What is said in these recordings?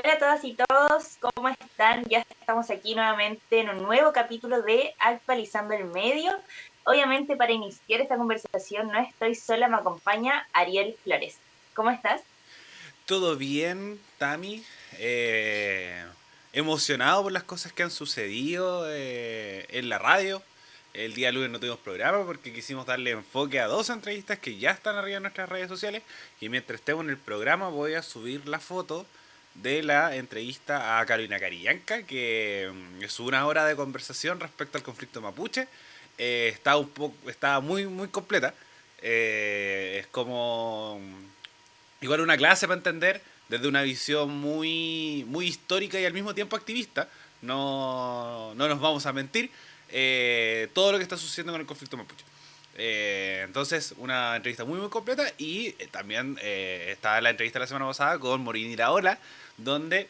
Hola a todas y todos, ¿cómo están? Ya estamos aquí nuevamente en un nuevo capítulo de Actualizando el Medio. Obviamente para iniciar esta conversación no estoy sola, me acompaña Ariel Flores. ¿Cómo estás? Todo bien, Tami. Eh, Emocionado por las cosas que han sucedido en la radio. El día lunes no tuvimos programa porque quisimos darle enfoque a dos entrevistas que ya están arriba en nuestras redes sociales. Y mientras estemos en el programa voy a subir la foto de la entrevista a Carolina Carillanca, que es una hora de conversación respecto al conflicto mapuche. Está muy completa. Es como igual una clase para entender desde una visión muy histórica y al mismo tiempo activista. No nos vamos a mentir. Todo lo que está sucediendo con el conflicto mapuche. Entonces, una entrevista muy completa. Y también está la entrevista de la semana pasada con Morín Iraola, donde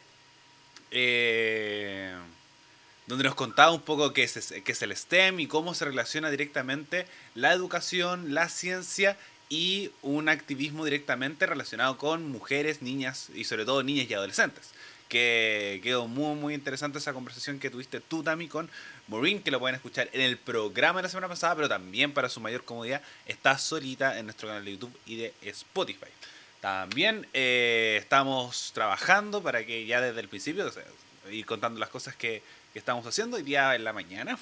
eh, donde nos contaba un poco qué es el STEM y cómo se relaciona directamente la educación, la ciencia y un activismo directamente relacionado con mujeres, niñas y sobre todo niñas y adolescentes. Que quedó muy interesante esa conversación que tuviste tú, Tami, con Maureen, que lo pueden escuchar en el programa de la semana pasada, pero también para su mayor comodidad está solita en nuestro canal de YouTube y de Spotify. También estamos trabajando para que ya desde el principio, o sea, ir contando las cosas que estamos haciendo. Hoy día en la mañana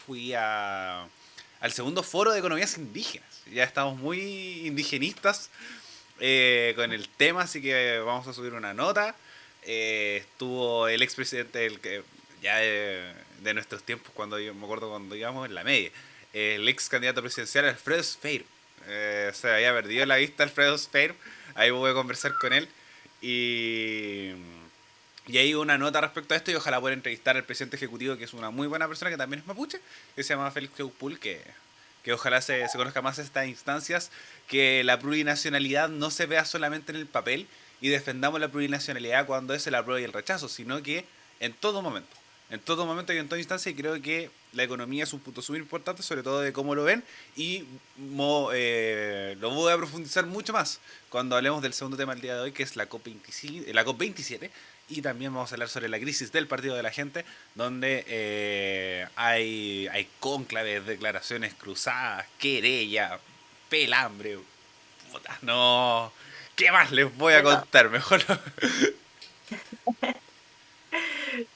al segundo foro de economías indígenas. Ya estamos muy indigenistas con el tema, así que vamos a subir una nota. Estuvo el expresidente, el que ya de nuestros tiempos, me acuerdo cuando íbamos en la media, el ex candidato presidencial Alfredo Sfeir. Se había perdido la vista Alfredo Sfeir. Ahí voy a conversar con él. Y y hay una nota respecto a esto y ojalá pueda entrevistar al presidente ejecutivo, que es una muy buena persona, que también es mapuche, que se llama Félix Teupul, que ojalá se conozca más estas instancias, que la plurinacionalidad no se vea solamente en el papel y defendamos la plurinacionalidad cuando es el apruebo y el rechazo, sino que en todo momento. En todo momento y en toda instancia, y creo que la economía es un punto súper importante, sobre todo de cómo lo ven, y lo voy a profundizar mucho más cuando hablemos del segundo tema del día de hoy, que es la COP27, y también vamos a hablar sobre la crisis del Partido de la Gente, donde hay cónclaves, declaraciones cruzadas, querella, pelambre. Puta, no. ¿Qué más les voy a De todo. contar? Mejor.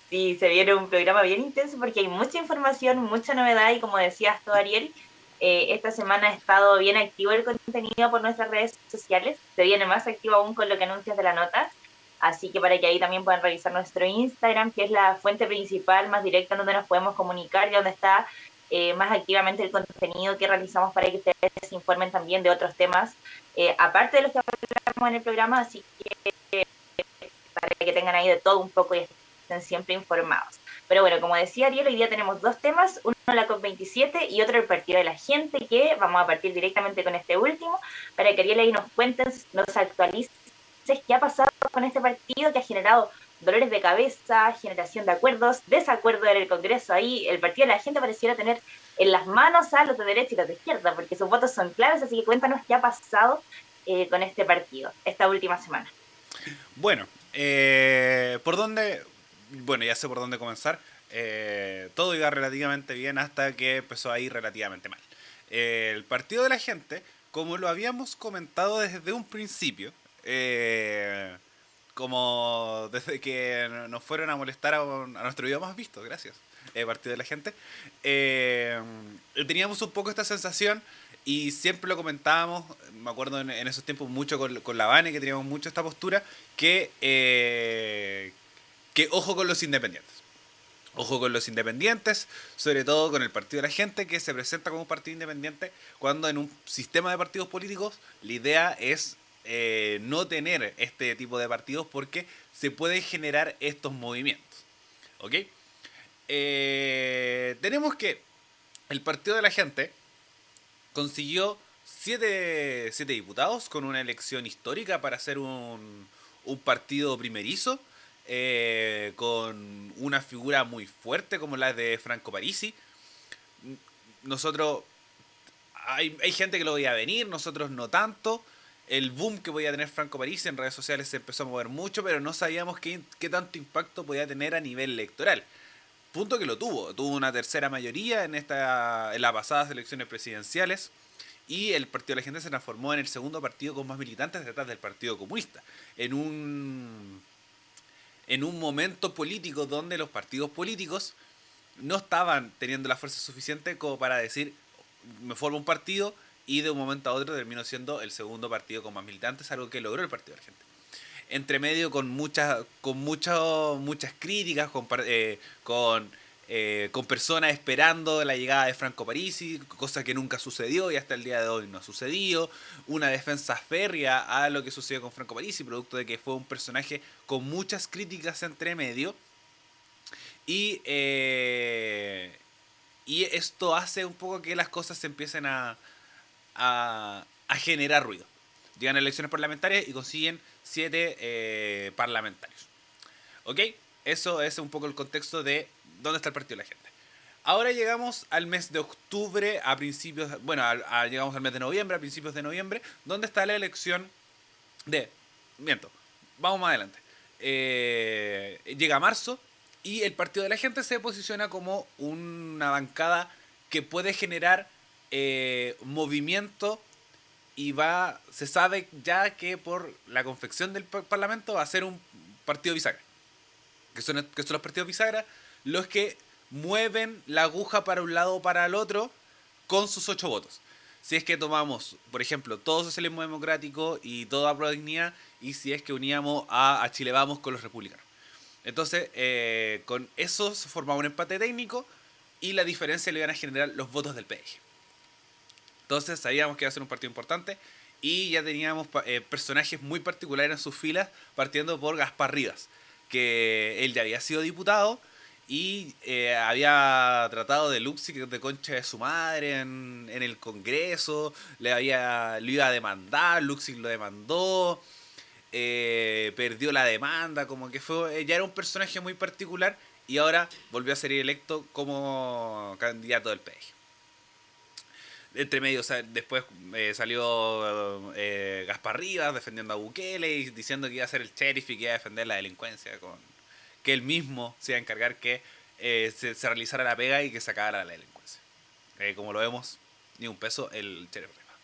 Sí, se viene un programa bien intenso porque hay mucha información, mucha novedad y como decías tú, Ariel, esta semana ha estado bien activo el contenido por nuestras redes sociales. Se viene más activo aún con lo que anuncias de la nota. Así que para que ahí también puedan revisar nuestro Instagram, que es la fuente principal, más directa, donde nos podemos comunicar y donde está más activamente el contenido que realizamos para que ustedes se informen también de otros temas, aparte de los que hablamos en el programa. Así que para que tengan ahí de todo un poco y estén siempre informados. Pero bueno, como decía Ariel, hoy día tenemos dos temas, uno la COP27 y otro el Partido de la Gente, que vamos a partir directamente con este último, para que Ariel ahí nos cuente, nos actualice qué ha pasado con este partido que ha generado dolores de cabeza, generación de acuerdos, desacuerdo en el Congreso. Ahí el Partido de la Gente pareciera tener en las manos a los de derecha y los de izquierda, porque sus votos son claves, así que cuéntanos qué ha pasado con este partido esta última semana. Bueno, ¿por dónde? Bueno, ya sé por dónde comenzar. Todo iba relativamente bien hasta que empezó a ir relativamente mal. El Partido de la Gente, como lo habíamos comentado desde un principio, como desde que nos fueron a molestar a nuestro video más visto, gracias, Partido de la Gente, eh, teníamos un poco esta sensación y siempre lo comentábamos, me acuerdo en esos tiempos mucho con la Vane, que teníamos mucho esta postura, que ojo con los independientes. Ojo con los independientes, sobre todo con el Partido de la Gente, que se presenta como un partido independiente, cuando en un sistema de partidos políticos la idea es no tener este tipo de partidos porque se pueden generar estos movimientos. ¿Ok? Tenemos que el Partido de la Gente consiguió siete diputados con una elección histórica para ser un partido primerizo, con una figura muy fuerte como la de Franco Parisi. Nosotros, hay gente que lo veía venir, nosotros no tanto. el boom que podía tener Franco Parisi en redes sociales se empezó a mover mucho, pero no sabíamos qué tanto impacto podía tener a nivel electoral. Punto que lo tuvo una tercera mayoría en las pasadas elecciones presidenciales, y el Partido de la Gente se transformó en el segundo partido con más militantes detrás del Partido Comunista, en un momento político donde los partidos políticos no estaban teniendo la fuerza suficiente como para decir, me formo un partido, y de un momento a otro terminó siendo el segundo partido con más militantes, algo que logró el Partido de la Gente. Entre medio con muchas críticas, con personas esperando la llegada de Franco Parisi, cosa que nunca sucedió y hasta el día de hoy no ha sucedido. Una defensa férrea a lo que sucedió con Franco Parisi, producto de que fue un personaje con muchas críticas entre medio. Y esto hace un poco que las cosas se empiecen a generar ruido. Llegan a elecciones parlamentarias y consiguen 7 parlamentarios. ¿Ok? Eso es un poco el contexto de dónde está el Partido de la Gente. Ahora llegamos al mes de octubre, a principios... Bueno, llegamos al mes de noviembre, a principios de noviembre, donde está la elección de... Miento, vamos más adelante. Llega marzo y el Partido de la Gente se posiciona como una bancada que puede generar movimiento, y se sabe ya que por la confección del Parlamento va a ser un partido bisagra. Que son los partidos bisagra los que mueven la aguja para un lado o para el otro con sus 8 votos. Si es que tomamos, por ejemplo, todo socialismo democrático y toda prodignidad, y si es que uníamos a Chile Vamos con los republicanos. Entonces, con eso se formaba un empate técnico, y la diferencia le iban a generar los votos del PDG. Entonces sabíamos que iba a ser un partido importante, y ya teníamos personajes muy particulares en sus filas, partiendo por Gaspar Rivas, que él ya había sido diputado y había tratado de Luxi de concha de su madre en el Congreso, lo iba a demandar, Luxi lo demandó, perdió la demanda, como que ya era un personaje muy particular, y ahora volvió a ser electo como candidato del PDG. Entre medio, o sea, después salió Gaspar Rivas defendiendo a Bukele y diciendo que iba a ser el sheriff y que iba a defender la delincuencia, que él mismo se iba a encargar que se realizara la pega y que se acabara la delincuencia. Como lo vemos, ni un peso el sheriff Rivas.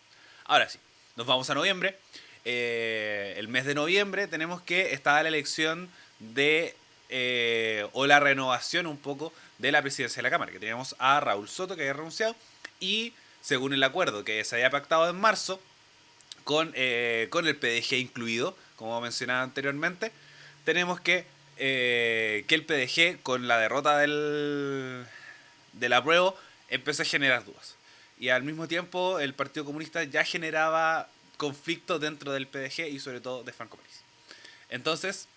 Ahora sí, nos vamos a noviembre. El mes de noviembre tenemos que está la elección o la renovación un poco de la presidencia de la Cámara, que teníamos a Raúl Soto, que había renunciado, y según el acuerdo que se había pactado en marzo, con el PDG incluido, como mencionaba anteriormente, tenemos que el PDG, con la derrota del apruebo, empezó a generar dudas. Y al mismo tiempo el Partido Comunista ya generaba conflictos dentro del PDG y sobre todo de Franco Parisi. Entonces,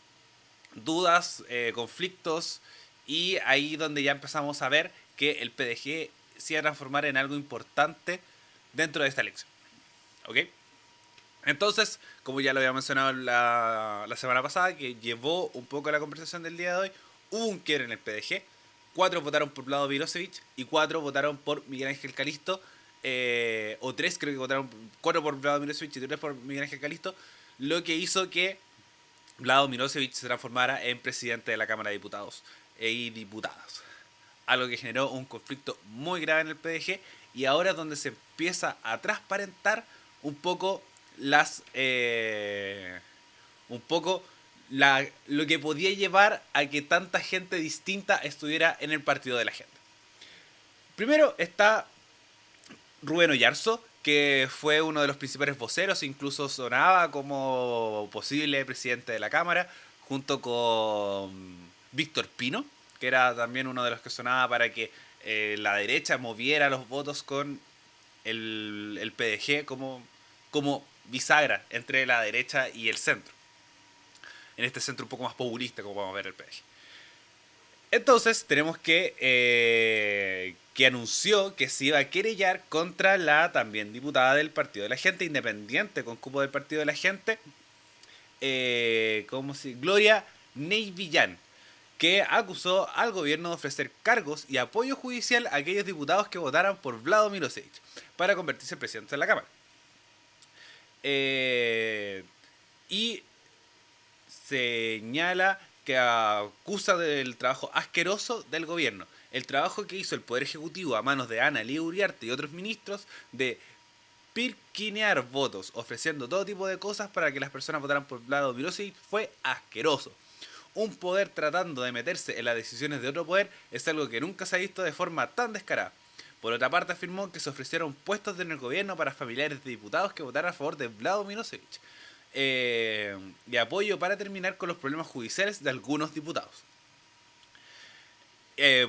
dudas, conflictos, y ahí donde ya empezamos a ver que el PDG se iba a transformar en algo importante dentro de esta elección. ¿Ok? Entonces, como ya lo había mencionado la semana pasada, que llevó un poco a la conversación del día de hoy, hubo un quiebre en el PDG. 4 votaron por Vlado Milosevic y 4 votaron por Miguel Ángel Calisto. O 3 creo que votaron, 4 por Vlado Milosevic y 3 por Miguel Ángel Calisto. Lo que hizo que Vlado Milosevic se transformara en presidente de la Cámara de Diputados y diputadas. Algo que generó un conflicto muy grave en el PDG, y ahora es donde se empieza a transparentar un poco lo que podía llevar a que tanta gente distinta estuviera en el Partido de la Gente. Primero está Rubén Oyarzo, que fue uno de los principales voceros, incluso sonaba como posible presidente de la Cámara, junto con Víctor Pino, que era también uno de los que sonaba para que la derecha moviera los votos con el PDG como bisagra entre la derecha y el centro. En este centro un poco más populista, como vamos a ver el PDG. Entonces tenemos que anunció que se iba a querellar contra la también diputada del Partido de la Gente, independiente con cupo del Partido de la Gente, Gloria Ney Villán, que acusó al gobierno de ofrecer cargos y apoyo judicial a aquellos diputados que votaran por Vlado Milosevic para convertirse en presidente de la Cámara. Y señala que acusa del trabajo asqueroso del gobierno. El trabajo que hizo el Poder Ejecutivo a manos de Ana Lía Uriarte y otros ministros de pirquinear votos, ofreciendo todo tipo de cosas para que las personas votaran por Vlado Milosevic, fue asqueroso. Un poder tratando de meterse en las decisiones de otro poder es algo que nunca se ha visto de forma tan descarada. Por otra parte, afirmó que se ofrecieron puestos en el gobierno para familiares de diputados que votaran a favor de Vlado Milosevic. Y apoyo para terminar con los problemas judiciales de algunos diputados.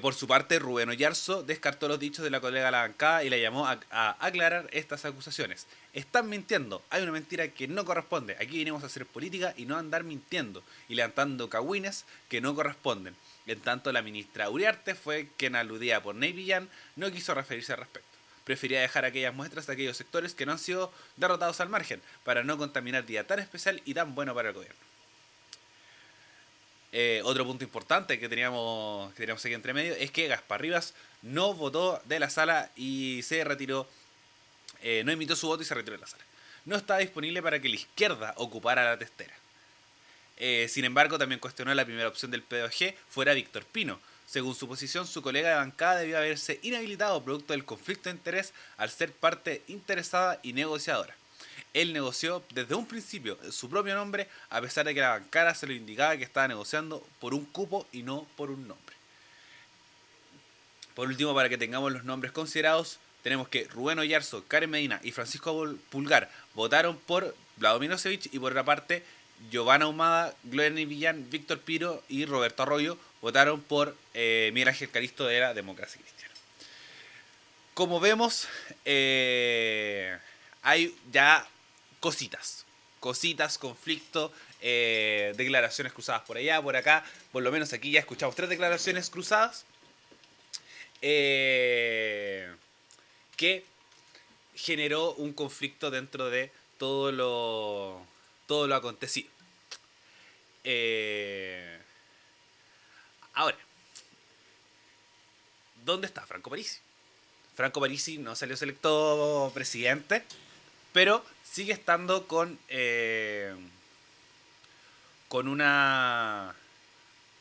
Por su parte, Rubén Oyarzo descartó los dichos de la colega de la bancada y la llamó a aclarar estas acusaciones. Están mintiendo, hay una mentira que no corresponde. Aquí vinimos a hacer política y no a andar mintiendo y levantando cagüines que no corresponden. En tanto, la ministra Uriarte fue quien, aludida por Ney Villán, no quiso referirse al respecto. Prefería dejar aquellas muestras de aquellos sectores que no han sido derrotados al margen, para no contaminar día tan especial y tan bueno para el gobierno. Otro punto importante que teníamos aquí entre medio es que Gaspar Rivas no votó de la sala y se retiró, no emitió su voto y se retiró de la sala. No estaba disponible para que la izquierda ocupara la testera. Sin embargo, también cuestionó la primera opción del PDG fuera Víctor Pino. Según su posición, su colega de bancada debió haberse inhabilitado producto del conflicto de interés al ser parte interesada y negociadora. Él negoció desde un principio su propio nombre, a pesar de que la bancada se lo indicaba que estaba negociando por un cupo y no por un nombre. Por último, para que tengamos los nombres considerados, tenemos que Rubén Oyarzo, Karen Medina y Francisco Pulgar votaron por Vlado Milosevic, y por otra parte, Giovanna Humada, Gloria Villán, Víctor Piro y Roberto Arroyo votaron por Miguel Ángel Calisto de la Democracia Cristiana. Como vemos, hay ya cositas, conflicto, declaraciones cruzadas por allá, por acá. Por lo menos aquí ya escuchamos 3 declaraciones cruzadas que generó un conflicto dentro de todo lo acontecido. Ahora, ¿dónde está Franco Parisi? Franco Parisi no salió electo presidente, pero sigue estando con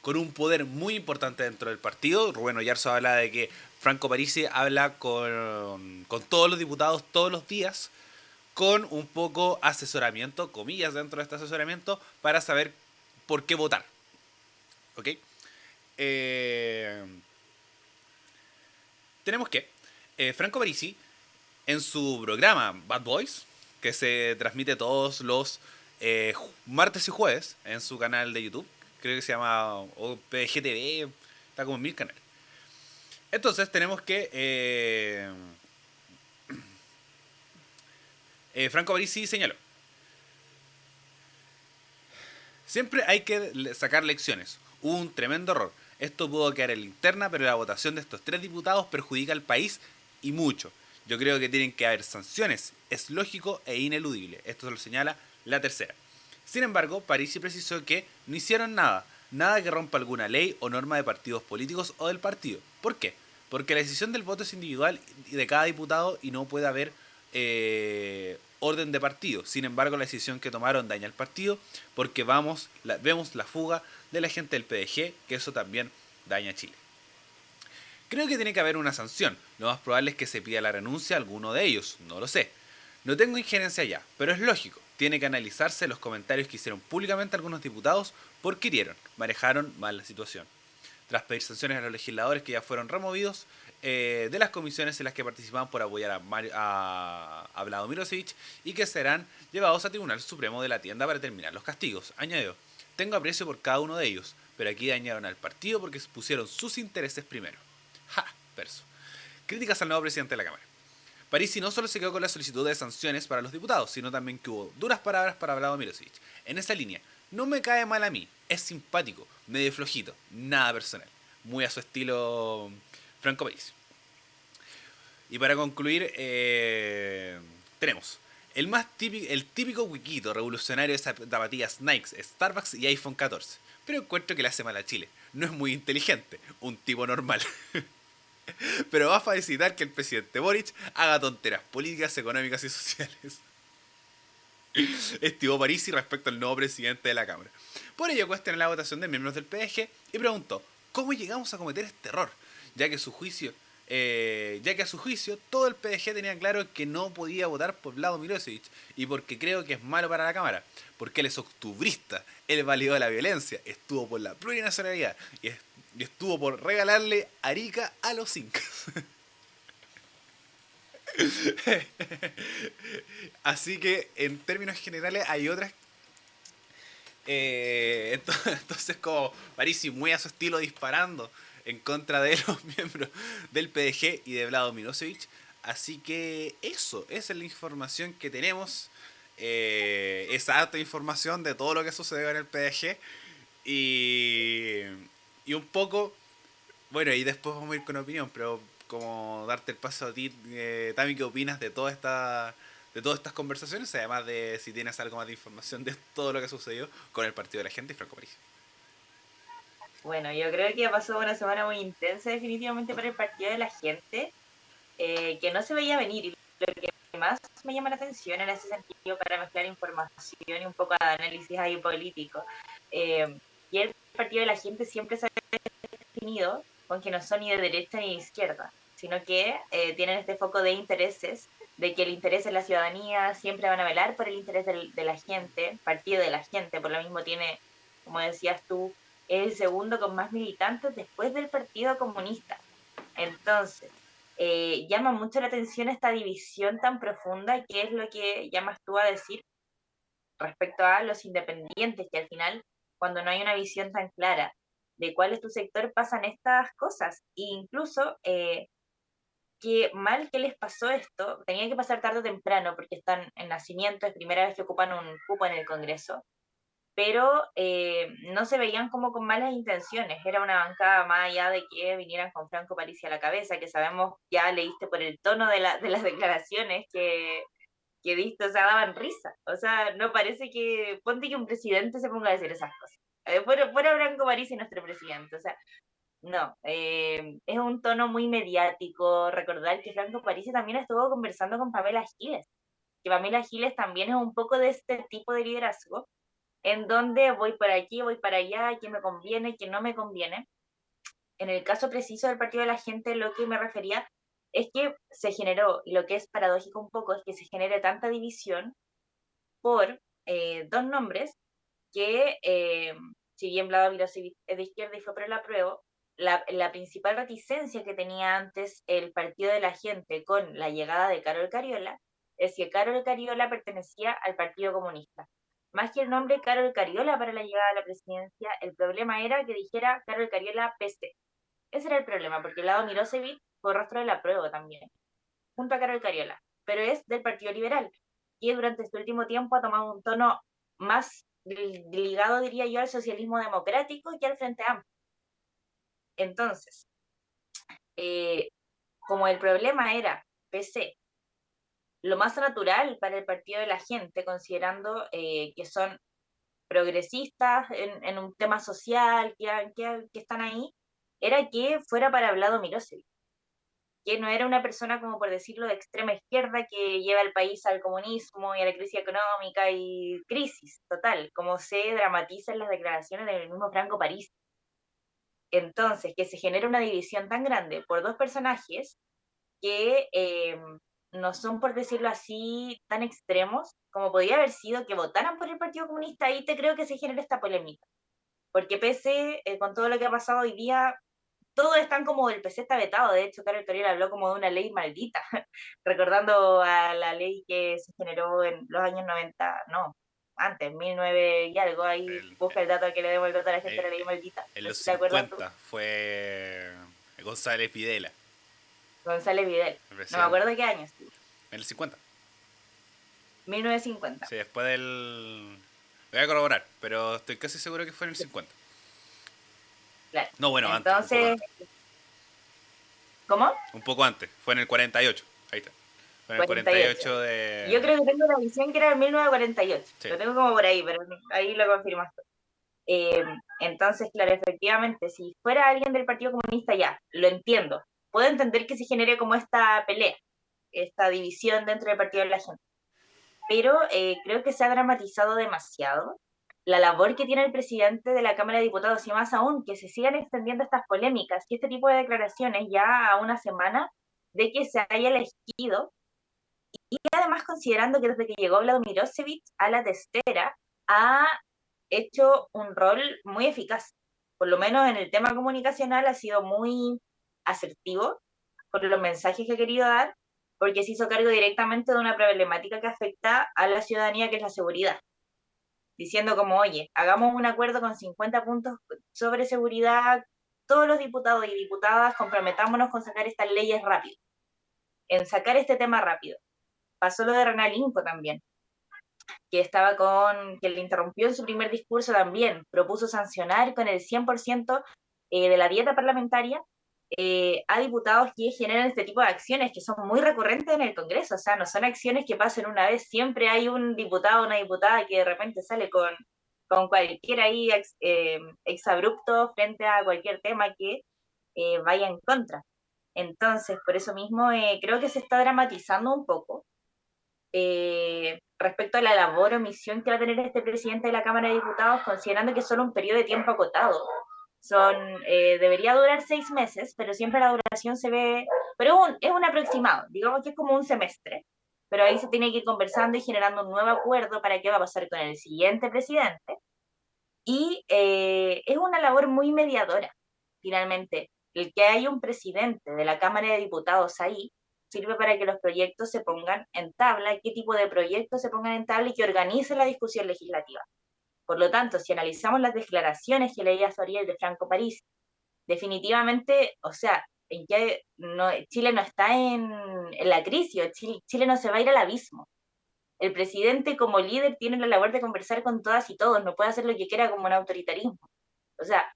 un poder muy importante dentro del partido. Rubén Oyarzo habla de que Franco Parisi habla con todos los diputados todos los días, con un poco asesoramiento, comillas, dentro de este asesoramiento, para saber por qué votar. ¿Ok? Tenemos que Franco Parisi, en su programa Bad Boys, que se transmite todos los martes y jueves en su canal de YouTube, creo que se llama PGTV, está como en 1000 canales. Entonces tenemos que Franco Parisi señaló: siempre hay que sacar lecciones. Hubo un tremendo error. Esto pudo quedar en linterna, pero la votación de estos 3 diputados perjudica al país y mucho. Yo creo que tienen que haber sanciones. Es lógico e ineludible. Esto lo señala la tercera. Sin embargo, Parisi precisó que no hicieron nada que rompa alguna ley o norma de partidos políticos o del partido. ¿Por qué? Porque la decisión del voto es individual de cada diputado y no puede haber orden de partido. Sin embargo, la decisión que tomaron daña al partido, porque vemos la fuga de la gente del PDG, que eso también daña a Chile. Creo que tiene que haber una sanción. Lo más probable es que se pida la renuncia a alguno de ellos, no lo sé. No tengo injerencia allá, pero es lógico. Tiene que analizarse los comentarios que hicieron públicamente algunos diputados porque manejaron mal la situación. Tras pedir sanciones a los legisladores que ya fueron removidos de las comisiones en las que participaban por apoyar a Vlado Milosevic, y que serán llevados al Tribunal Supremo de la Tienda para terminar los castigos. Añadió: tengo aprecio por cada uno de ellos, pero aquí dañaron al partido porque pusieron sus intereses primero. ¡Ja! Verso. Críticas al nuevo presidente de la Cámara. Parisi no solo se quedó con la solicitud de sanciones para los diputados, sino también que hubo duras palabras para Vlado Milosevic. En esa línea, no me cae mal a mí, es simpático, medio flojito, nada personal. Muy a su estilo Franco Parisi. Y para concluir, tenemos el típico wikito revolucionario de zapatillas Nike, Starbucks y iPhone 14. Pero encuentro que le hace mal a Chile. No es muy inteligente, un tipo normal. Pero va a facilitar que el presidente Boric haga tonteras políticas, económicas y sociales. estimó Parisi respecto al nuevo presidente de la Cámara. Por ello cuestionó la votación de miembros del PDG y preguntó ¿cómo llegamos a cometer este error? Ya que a su juicio todo el PDG tenía claro que no podía votar por Vlado Milosevic y porque creo que es malo para la Cámara, porque él es octubrista, él validó la violencia, estuvo por la plurinacionalidad y estuvo por regalarle Arica a los incas. Así que en términos generales hay otras entonces como Parisi muy a su estilo disparando en contra de los miembros del PDG y de Vlado Milosevic. Así que esa es la información que tenemos. Esa alta información de todo lo que sucedió en el PDG. Y un poco, bueno, y después vamos a ir con opinión, pero como darte el paso a ti, Tami, ¿qué opinas de todas estas conversaciones? Además de si tienes algo más de información de todo lo que sucedió con el Partido de la Gente y Franco Parisi. Bueno, yo creo que ha pasado una semana muy intensa definitivamente para el Partido de la Gente, que no se veía venir. Y lo que más me llama la atención en ese sentido, para mezclar información y un poco de análisis ahí político, y el Partido de la Gente siempre se ha definido con que no son ni de derecha ni de izquierda, sino que tienen este foco de intereses, de que el interés de la ciudadanía siempre van a velar por el interés de la gente, partido de la gente, por lo mismo tiene, como decías tú, es el segundo con más militantes después del Partido Comunista. Entonces, llama mucho la atención esta división tan profunda, que es lo que llamas tú a decir respecto a los independientes, que al final, cuando no hay una visión tan clara de cuál es tu sector, pasan estas cosas. E incluso, que mal que les pasó esto, tenía que pasar tarde o temprano, porque están en nacimiento, es primera vez que ocupan un cupo en el Congreso, pero no se veían como con malas intenciones, era una bancada más allá de que vinieran con Franco Parisi a la cabeza, que sabemos, ya leíste por el tono de las declaraciones que diste, o sea, daban risa, o sea, no parece que, ponte que un presidente se ponga a decir esas cosas. Fuera Franco Parisi nuestro presidente, o sea, no, es un tono muy mediático. Recordar que Franco Parisi también estuvo conversando con Pamela Giles, que Pamela Giles también es un poco de este tipo de liderazgo, en donde voy por aquí, voy para allá, qué me conviene, qué no me conviene. En el caso preciso del Partido de la Gente, lo que me refería es que se generó, y lo que es paradójico un poco, es que se genere tanta división por dos nombres que, si bien Vlado Milosevic es de izquierda y fue por el apruebo, la principal reticencia que tenía antes el Partido de la Gente con la llegada de Carol Cariola es que Carol Cariola pertenecía al Partido Comunista. Más que el nombre Carol Cariola para la llegada a la presidencia, el problema era que dijera Carol Cariola PC. Ese era el problema, porque el lado Milosevic fue rostro del apruebo también, junto a Carol Cariola, pero es del Partido Liberal, que durante este último tiempo ha tomado un tono más ligado, diría yo, al socialismo democrático que al Frente Amplio. Entonces, como el problema era PC, lo más natural para el Partido de la Gente, considerando que son progresistas en un tema social, que están ahí, era que fuera para Vlado Milosevic, que no era una persona, como por decirlo, de extrema izquierda que lleva al país al comunismo y a la crisis económica y crisis total, como se dramatiza en las declaraciones del mismo Franco París. Entonces, que se genera una división tan grande por dos personajes que no son, por decirlo así, tan extremos como podría haber sido que votaran por el Partido Comunista, ahí te creo que se genera esta polémica. Porque pese, con todo lo que ha pasado hoy día, todos están como el PC está vetado. De hecho, Carol Toriel habló como de una ley maldita, recordando a la ley que se generó en los años 90, no, antes, 1900 y algo. Ahí El, busca el dato, que le demos el dato a la gente el, de la ley maldita. en No los sé si te acuerdas tú. 50 fue González Videla, González Vidal. el No me presidente. acuerdo qué años. En el 50. 1950. Sí, después del... Voy a corroborar, pero estoy casi seguro que fue en el 50. Claro. No, bueno, antes, un poco Entonces, antes. ¿cómo? Un poco antes, fue en el 48. Ahí está. Fue en el 48. 48 de... Yo creo que tengo la visión que era en 1948. Sí. Lo tengo como por ahí, pero ahí lo confirmaste. Entonces, claro, efectivamente, si fuera alguien del Partido Comunista, ya, lo entiendo. Puedo entender que se genere como esta pelea, esta división dentro del Partido de la Gente. pero creo que se ha dramatizado demasiado la labor que tiene el presidente de la Cámara de Diputados, y más aún que se sigan extendiendo estas polémicas y este tipo de declaraciones ya a una semana de que se haya elegido, y además considerando que desde que llegó Vladimir Milosevic a la testera ha hecho un rol muy eficaz, por lo menos en el tema comunicacional ha sido muy asertivo por los mensajes que ha querido dar, porque se hizo cargo directamente de una problemática que afecta a la ciudadanía, que es la seguridad, diciendo como, oye, hagamos un acuerdo con 50 puntos sobre seguridad, todos los diputados y diputadas comprometámonos con sacar estas leyes rápido, en sacar este tema rápido. Pasó lo de Renan Linco también, que le interrumpió en su primer discurso también, propuso sancionar con el 100% de la dieta parlamentaria a diputados que generan este tipo de acciones que son muy recurrentes en el Congreso, o sea, no son acciones que pasen una vez, siempre hay un diputado o una diputada que de repente sale con cualquier ahí exabrupto frente a cualquier tema que vaya en contra. Entonces, por eso mismo creo que se está dramatizando un poco respecto a la labor o misión que va a tener este presidente de la Cámara de Diputados, considerando que es solo un periodo de tiempo acotado. Debería durar 6 meses, pero siempre la duración se ve, pero es un aproximado, digamos que es como un semestre, pero ahí se tiene que ir conversando y generando un nuevo acuerdo para qué va a pasar con el siguiente presidente, y es una labor muy mediadora, finalmente. El que haya un presidente de la Cámara de Diputados ahí sirve para que los proyectos se pongan en tabla, qué tipo de proyectos se pongan en tabla y que organice la discusión legislativa. Por lo tanto, si analizamos las declaraciones que leía Soriel de Franco París, definitivamente, o sea, en que no, Chile no está en la crisis, Chile no se va a ir al abismo. El presidente como líder tiene la labor de conversar con todas y todos, no puede hacer lo que quiera como un autoritarismo. O sea,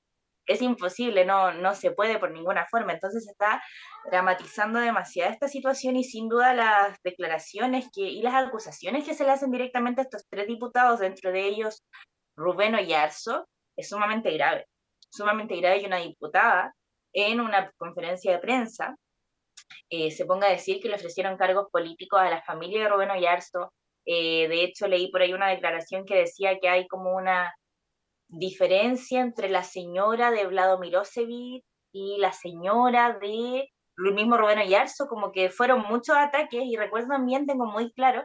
es imposible, no se puede por ninguna forma. Entonces se está dramatizando demasiado esta situación, y sin duda las declaraciones y las acusaciones que se le hacen directamente a estos 3 diputados, dentro de ellos Rubén Oyarzo, es sumamente grave que una diputada en una conferencia de prensa se ponga a decir que le ofrecieron cargos políticos a la familia de Rubén Oyarzo. De hecho, leí por ahí una declaración que decía que hay como una diferencia entre la señora de Vlado Milosevic y la señora de el mismo Rubén Oyarzo, como que fueron muchos ataques, y recuerdo también, tengo muy claro,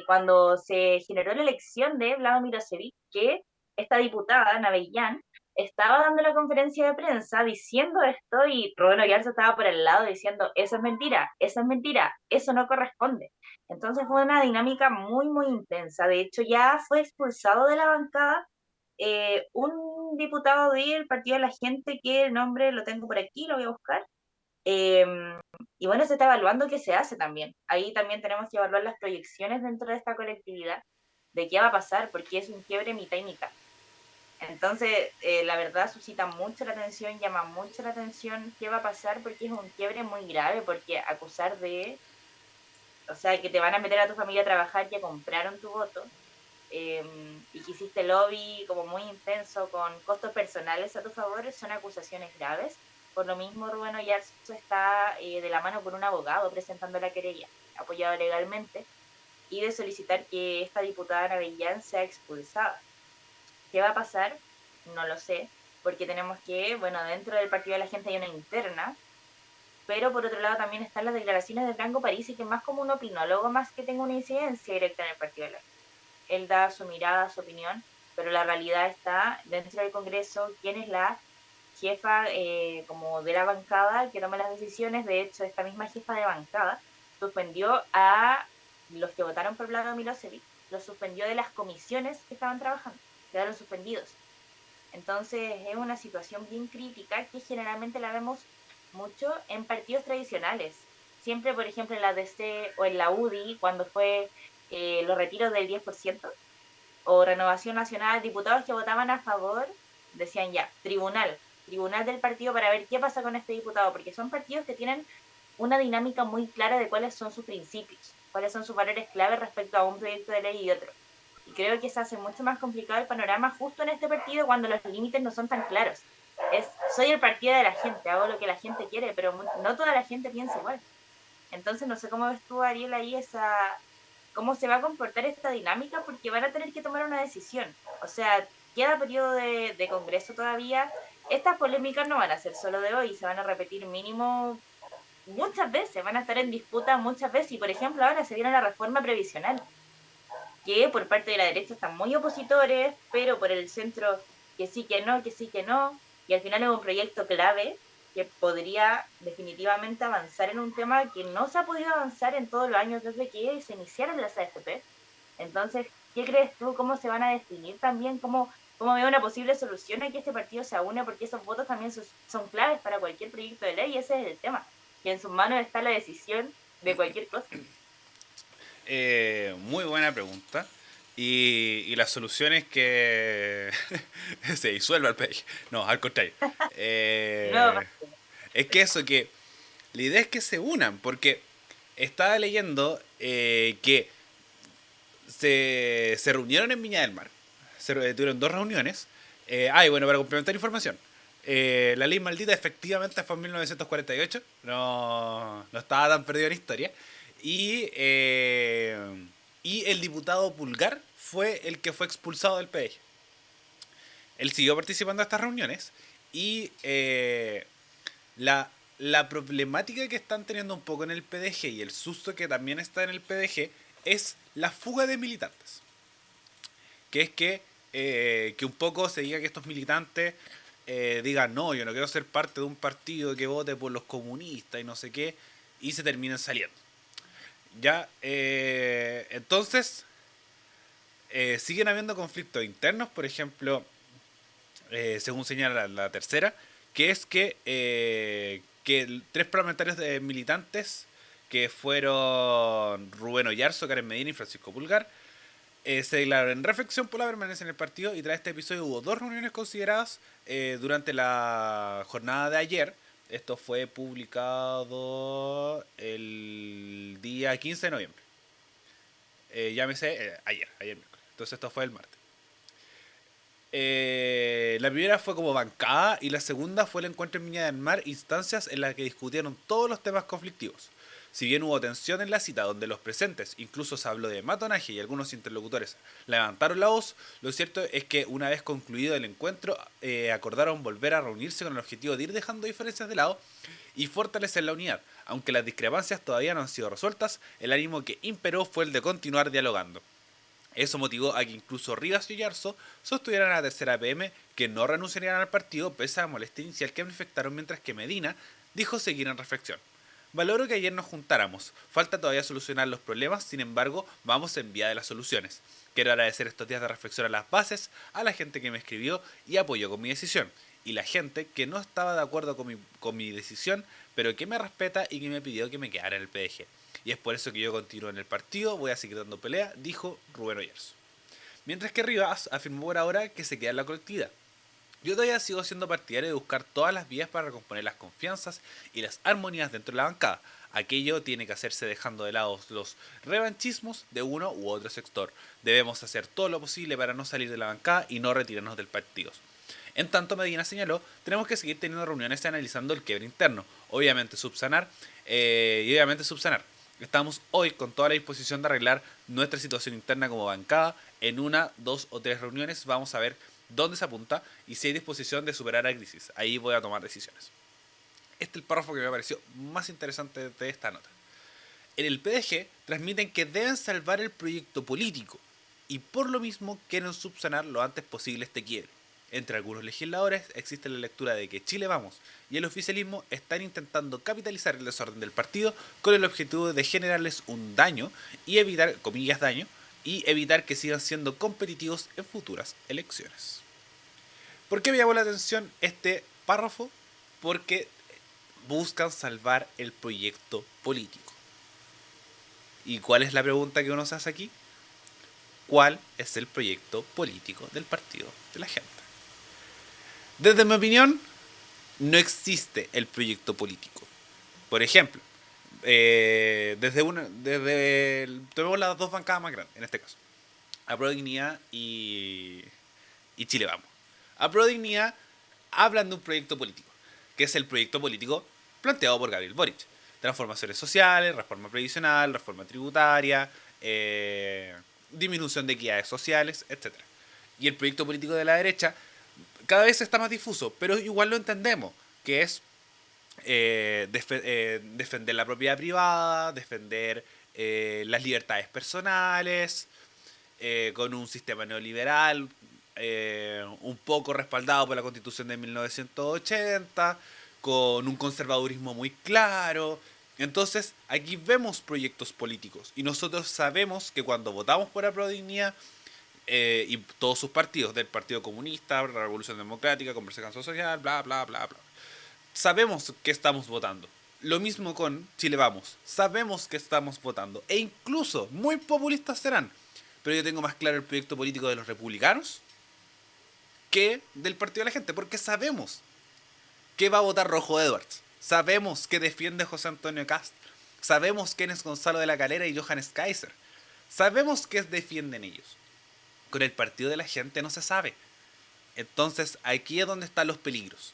cuando se generó la elección de Vlado Milosevic, que esta diputada, Navellán, estaba dando la conferencia de prensa diciendo esto, y Rubén Oyarzo estaba por el lado diciendo, eso es mentira, eso no corresponde. Entonces fue una dinámica muy, muy intensa. De hecho, ya fue expulsado de la bancada un diputado del Partido de la Gente, que el nombre lo tengo por aquí, lo voy a buscar. Eh, y bueno, se está evaluando qué se hace también. Ahí también tenemos que evaluar las proyecciones dentro de esta colectividad, de qué va a pasar, porque es un quiebre mitad y mitad. Entonces, la verdad suscita mucho la atención, llama mucho la atención qué va a pasar, porque es un quiebre muy grave, porque acusar de, o sea, que te van a meter a tu familia a trabajar, que compraron tu voto, eh, y que hiciste lobby como muy intenso con costos personales a tu favor, son acusaciones graves. Por lo mismo, Rubén Oyarzo está de la mano con un abogado presentando la querella, apoyado legalmente, y de solicitar que esta diputada Navellán sea expulsada. ¿Qué va a pasar? No lo sé, porque tenemos que, bueno, dentro del Partido de la Gente hay una interna, pero por otro lado también están las declaraciones de Franco Parisi, que es más como un opinólogo, más que tenga una incidencia directa en el Partido de la Gente. Él da su mirada, su opinión, pero la realidad está dentro del Congreso, quién es la jefa como de la bancada que toma las decisiones. De hecho, esta misma jefa de bancada suspendió a los que votaron por Vlado Milosevic, los suspendió de las comisiones que estaban trabajando, quedaron suspendidos. Entonces es una situación bien crítica que generalmente la vemos mucho en partidos tradicionales. Siempre, por ejemplo, en la DC o en la UDI, cuando fue los retiros del 10%, o Renovación Nacional, diputados que votaban a favor, decían ya, tribunal del partido para ver qué pasa con este diputado, porque son partidos que tienen una dinámica muy clara de cuáles son sus principios, cuáles son sus valores clave respecto a un proyecto de ley y otro. Y creo que se hace mucho más complicado el panorama justo en este partido, cuando los límites no son tan claros. Soy el partido de la gente, hago lo que la gente quiere, pero no toda la gente piensa igual. Entonces no sé cómo ves tú, Ariel, ahí cómo se va a comportar esta dinámica, porque van a tener que tomar una decisión. O sea, queda periodo de Congreso todavía. Estas polémicas no van a ser solo de hoy, se van a repetir mínimo muchas veces, van a estar en disputa muchas veces. Y por ejemplo, ahora se viene la reforma previsional, que por parte de la derecha están muy opositores, pero por el centro que sí, que no, que sí, que no. Y al final es un proyecto clave que podría definitivamente avanzar en un tema que no se ha podido avanzar en todos los años desde que se iniciaron las AFP. Entonces, ¿qué crees tú? ¿Cómo se van a definir también? ¿Cómo veo una posible solución a que este partido se une? Porque esos votos también son claves para cualquier proyecto de ley, y ese es el tema. Y en sus manos está la decisión de cualquier cosa. Muy buena pregunta. Y la solución es que se disuelva el PDG. No, al contrario. No, Es que eso, que la idea es que se unan, porque estaba leyendo que se reunieron en Viña del Mar. Tuvieron 2 reuniones. Y bueno, para complementar información. La ley maldita efectivamente fue en 1948. No estaba tan perdido en historia. Y el diputado Pulgar fue el que fue expulsado del PDG. Él siguió participando de estas reuniones. Y la problemática que están teniendo un poco en el PDG y el susto que también está en el PDG es la fuga de militantes. Que es que un poco se diga que estos militantes digan, no, yo no quiero ser parte de un partido que vote por los comunistas y no sé qué, y se terminen saliendo. Ya, entonces, siguen habiendo conflictos internos, por ejemplo, según señala la tercera, que es que 3 parlamentarios militantes, que fueron Rubén Oyarzo, Karen Medina y Francisco Pulgar, se declararon en reflexión por la permanencia en el partido, y tras este episodio hubo 2 reuniones consideradas durante la jornada de ayer. Esto fue publicado el día 15 de noviembre. Llámese ayer miércoles. Entonces esto fue el martes. La primera fue como bancada y la segunda fue el encuentro en Viña del Mar, instancias en las que discutieron todos los temas conflictivos. Si bien hubo tensión en la cita donde los presentes, incluso se habló de matonaje y algunos interlocutores levantaron la voz, lo cierto es que una vez concluido el encuentro acordaron volver a reunirse con el objetivo de ir dejando diferencias de lado y fortalecer la unidad. Aunque las discrepancias todavía no han sido resueltas, el ánimo que imperó fue el de continuar dialogando. Eso motivó a que incluso Rivas y Oyarzo sostuvieran a la tercera PM que no renunciarían al partido pese a la molestia inicial que manifestaron, mientras que Medina dijo seguir en reflexión. Valoro que ayer nos juntáramos, falta todavía solucionar los problemas, sin embargo vamos en vía de las soluciones. Quiero agradecer estos días de reflexión a las bases, a la gente que me escribió y apoyó con mi decisión, y la gente que no estaba de acuerdo con mi decisión, pero que me respeta y que me pidió que me quedara en el PDG. Y es por eso que yo continúo en el partido, voy a seguir dando pelea, dijo Rubén Oyarzo. Mientras que Rivas afirmó por ahora que se queda en la colectividad. Yo todavía sigo siendo partidario de buscar todas las vías para recomponer las confianzas y las armonías dentro de la bancada. Aquello tiene que hacerse dejando de lado los revanchismos de uno u otro sector. Debemos hacer todo lo posible para no salir de la bancada y no retirarnos del partido. En tanto, Medina señaló, tenemos que seguir teniendo reuniones analizando el quiebre interno, obviamente subsanar. Estamos hoy con toda la disposición de arreglar nuestra situación interna como bancada. En 1, 2 o 3 reuniones vamos a ver dónde se apunta y si hay disposición de superar la crisis. Ahí voy a tomar decisiones. Este es el párrafo que me pareció más interesante de esta nota. En el PDG transmiten que deben salvar el proyecto político y por lo mismo quieren subsanar lo antes posible este quiebre. Entre algunos legisladores existe la lectura de que Chile Vamos y el oficialismo están intentando capitalizar el desorden del partido con el objetivo de generarles un daño y evitar, comillas, daño, y evitar que sigan siendo competitivos en futuras elecciones. ¿Por qué me llamó la atención este párrafo? Porque buscan salvar el proyecto político. ¿Y cuál es la pregunta que uno se hace aquí? ¿Cuál es el proyecto político del partido de la gente? Desde mi opinión, no existe el proyecto político. Por ejemplo, tomemos las 2 bancadas más grandes, en este caso. Apruebo Dignidad y Chile Vamos. Apruebo Dignidad hablan de un proyecto político, que es el proyecto político planteado por Gabriel Boric. Transformaciones sociales, reforma previsional, reforma tributaria, disminución de equidades sociales, etcétera. Y el proyecto político de la derecha cada vez está más difuso, pero igual lo entendemos, que es defender la propiedad privada, defender las libertades personales, con un sistema neoliberal un poco respaldado por la Constitución de 1980, con un conservadurismo muy claro. Entonces, aquí vemos proyectos políticos y nosotros sabemos que cuando votamos por la Prodignidad y todos sus partidos, del Partido Comunista, la Revolución Democrática, Conversación Social, bla, bla, bla, bla, sabemos que estamos votando. Lo mismo con Chile Vamos. Sabemos que estamos votando. E incluso, muy populistas serán. Pero yo tengo más claro el proyecto político de los republicanos que del Partido de la Gente. Porque sabemos que va a votar Rojo Edwards. Sabemos que defiende José Antonio Cast. Sabemos quién es Gonzalo de la Calera y Johannes Kaiser. Sabemos que defienden ellos. Con el Partido de la Gente no se sabe. Entonces, aquí es donde están los peligros.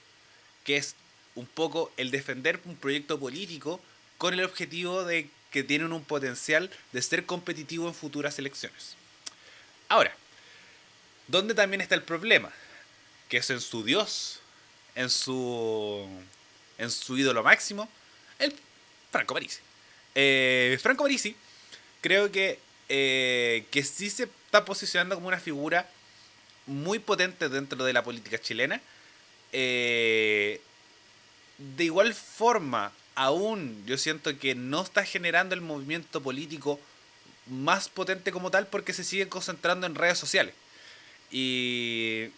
Que es un poco el defender un proyecto político con el objetivo de que tienen un potencial de ser competitivo en futuras elecciones. Ahora, ¿dónde también está el problema? Que es en su Dios, en su ídolo máximo, el Franco Parisi. Franco Parisi creo que sí se está posicionando como una figura muy potente dentro de la política chilena. De igual forma, aún yo siento que no está generando el movimiento político más potente como tal porque se sigue concentrando en redes sociales. Y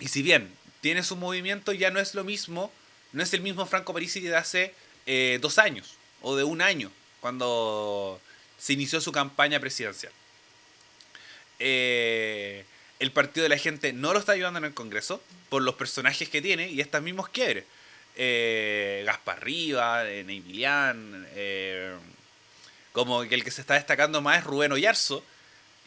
si bien tiene su movimiento, ya no es lo mismo, no es el mismo Franco Parisi de hace 2 años o de 1 año, cuando se inició su campaña presidencial. El Partido de la Gente no lo está ayudando en el Congreso por los personajes que tiene y estos mismos quiebres. Gaspar Rivas, Ney Milián, como que el que se está destacando más es Rubén Oyarzo,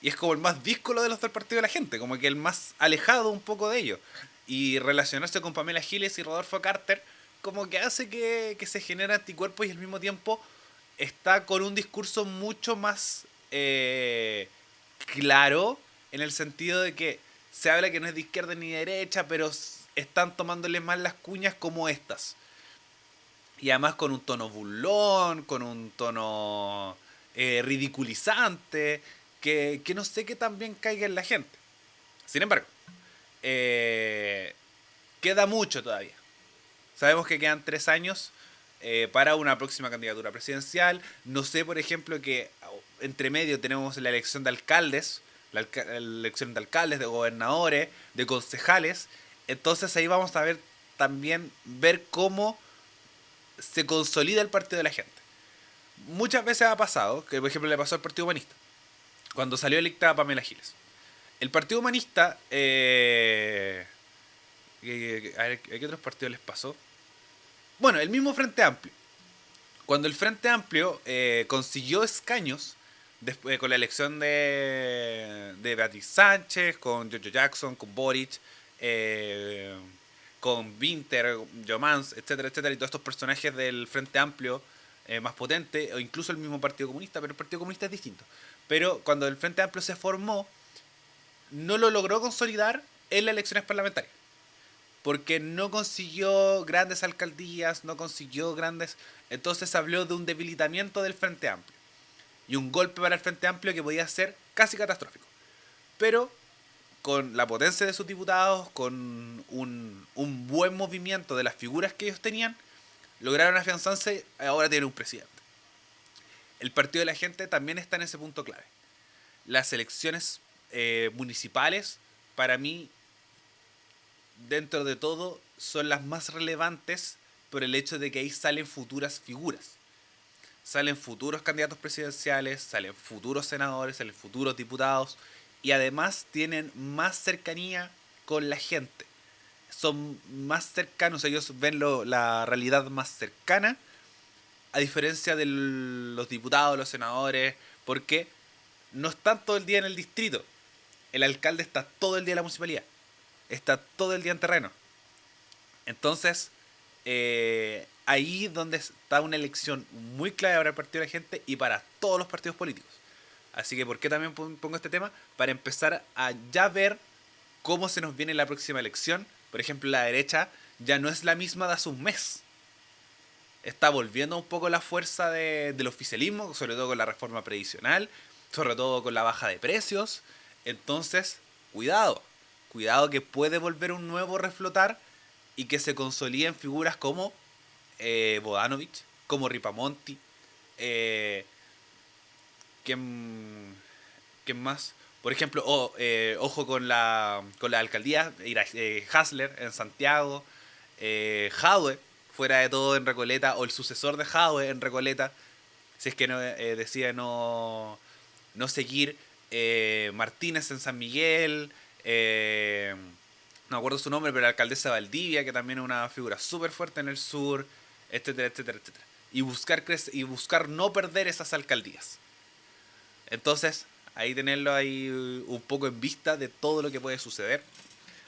y es como el más díscolo de los del Partido de la Gente, como que el más alejado un poco de ellos. Y relacionarse con Pamela Giles y Rodolfo Carter como que hace que se generen anticuerpos y al mismo tiempo está con un discurso mucho más claro, en el sentido de que se habla que no es de izquierda ni de derecha, pero están tomándole más las cuñas como estas. Y además con un tono burlón, con un tono ridiculizante, que no sé qué tan bien caiga en la gente. Sin embargo, queda mucho todavía. Sabemos que quedan 3 años para una próxima candidatura presidencial. No sé, por ejemplo, que entre medio tenemos la elección de alcaldes, la elección de alcaldes, de gobernadores, de concejales. Entonces ahí vamos a ver también cómo se consolida el Partido de la Gente. Muchas veces ha pasado, que por ejemplo le pasó al Partido Humanista, cuando salió electa Pamela Giles. El Partido Humanista, a ver, ¿a qué otros partidos les pasó? Bueno, el mismo Frente Amplio. Cuando el Frente Amplio consiguió escaños, después, con la elección de Beatriz Sánchez, con Giorgio Jackson, con Boric, con Winter, Jomans, etcétera, etcétera, y todos estos personajes del Frente Amplio más potente, o incluso el mismo Partido Comunista, pero el Partido Comunista es distinto. Pero cuando el Frente Amplio se formó, no lo logró consolidar en las elecciones parlamentarias. Porque no consiguió grandes alcaldías, no consiguió grandes... Entonces habló de un debilitamiento del Frente Amplio. Y un golpe para el Frente Amplio que podía ser casi catastrófico. Pero con la potencia de sus diputados, con un buen movimiento de las figuras que ellos tenían, lograron afianzarse y ahora tienen un presidente. El Partido de la Gente también está en ese punto clave. Las elecciones municipales, para mí, dentro de todo, son las más relevantes por el hecho de que ahí salen futuras figuras. Salen futuros candidatos presidenciales, salen futuros senadores, salen futuros diputados, y además tienen más cercanía con la gente. Son más cercanos, ellos ven la realidad más cercana, a diferencia de los diputados, los senadores, porque no están todo el día en el distrito. El alcalde está todo el día en la municipalidad. Está todo el día en terreno. Entonces, ahí donde está una elección muy clave para el Partido de la Gente y para todos los partidos políticos. Así que, ¿por qué también pongo este tema? Para empezar a ya ver cómo se nos viene la próxima elección. Por ejemplo, la derecha ya no es la misma de hace un mes. Está volviendo un poco la fuerza del oficialismo, sobre todo con la reforma previsional, sobre todo con la baja de precios. Entonces, cuidado, cuidado que puede volver un nuevo reflotar y que se consoliden figuras como Bodanovich, como Ripamonti, eh, ¿quién, quién más? Por ejemplo, ojo con la alcaldía, Hasler en Santiago, Jadwe, fuera de todo en Recoleta, o el sucesor de Jadwe en Recoleta, si es que no, decide no seguir, Martínez en San Miguel, no me acuerdo su nombre, pero la alcaldesa de Valdivia, que también es una figura súper fuerte en el sur, etcétera, etcétera, etcétera. Y buscar no perder esas alcaldías. Entonces, ahí tenerlo ahí un poco en vista de todo lo que puede suceder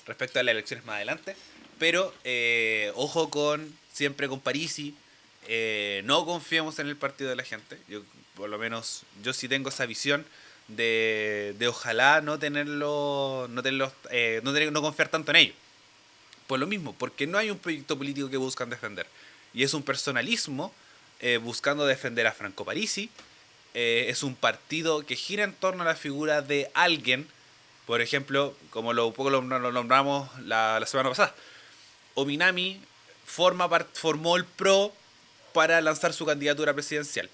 respecto a las elecciones más adelante. Pero ojo siempre con Parisi. No confiemos en el partido de la gente. Yo, por lo menos, yo sí tengo esa visión de ojalá no confiar tanto en ellos. Por lo mismo, porque no hay un proyecto político que buscan defender. Y es un personalismo buscando defender a Franco Parisi. Es un partido que gira en torno a la figura de alguien. Por ejemplo, como un poco lo nombramos la semana pasada, Ominami formó el PRO para lanzar su candidatura presidencial.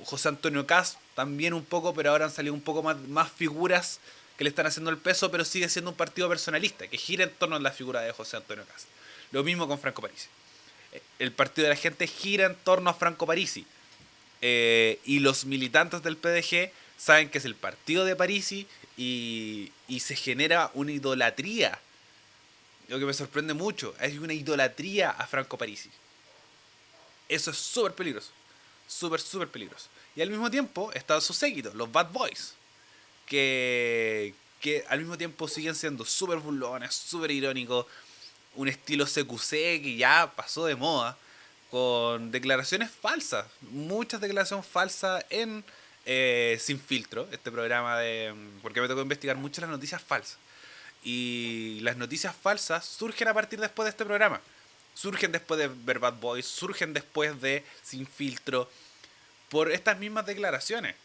José Antonio Caz también un poco, pero ahora han salido un poco más figuras que le están haciendo el peso, pero sigue siendo un partido personalista, que gira en torno a la figura de José Antonio Caz. Lo mismo con Franco Parisi. El partido de la gente gira en torno a Franco Parisi. Y los militantes del PDG saben que es el partido de Parisi y se genera una idolatría. Lo que me sorprende mucho, hay una idolatría a Franco Parisi. Eso es súper peligroso. Súper, súper peligroso. Y al mismo tiempo están sus séquitos, los Bad Boys. Que al mismo tiempo siguen siendo súper burlones, súper irónicos. Un estilo CQC que ya pasó de moda. Con declaraciones falsas. Muchas declaraciones falsas en Sin Filtro. Este programa de... Porque me tocó investigar mucho las noticias falsas. Y las noticias falsas surgen a partir después de este programa. Surgen después de ver Bad Boys, surgen después de Sin Filtro, por estas mismas declaraciones.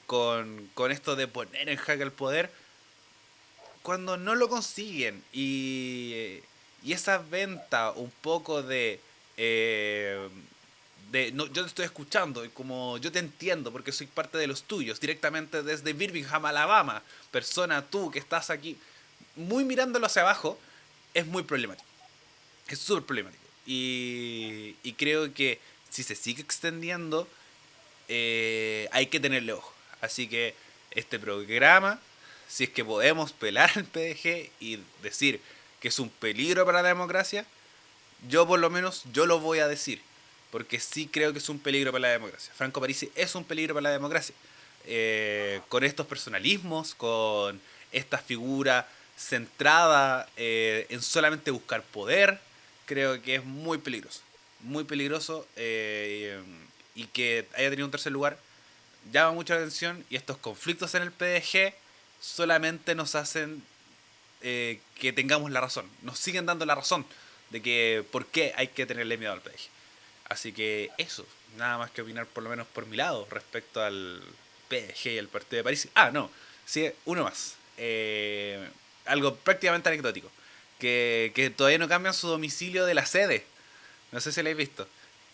Con esto de poner en jaque el poder, cuando no lo consiguen. Y esa venta un poco no, yo te estoy escuchando y como yo te entiendo porque soy parte de los tuyos, directamente desde Birmingham, Alabama, persona tú que estás aquí, muy mirándolo hacia abajo, es muy problemático. Es súper problemático. Y creo que si se sigue extendiendo, hay que tenerle ojo. Así que este programa, si es que podemos pelar al PDG y decir que es un peligro para la democracia, yo por lo menos yo lo voy a decir. Porque sí creo que es un peligro para la democracia. Franco Parisi es un peligro para la democracia. Con estos personalismos, con esta figura centrada en solamente buscar poder, creo que es muy peligroso. Muy peligroso. Y que haya tenido un tercer lugar llama mucha atención. Y estos conflictos en el PDG solamente nos hacen que tengamos la razón. Nos siguen dando la razón de que por qué hay que tenerle miedo al PDG. Así que eso, nada más que opinar por lo menos por mi lado respecto al PDG y al partido de París. Ah, no, sí, uno más. Algo prácticamente anecdótico. Que todavía no cambian su domicilio de la sede. No sé si lo habéis visto.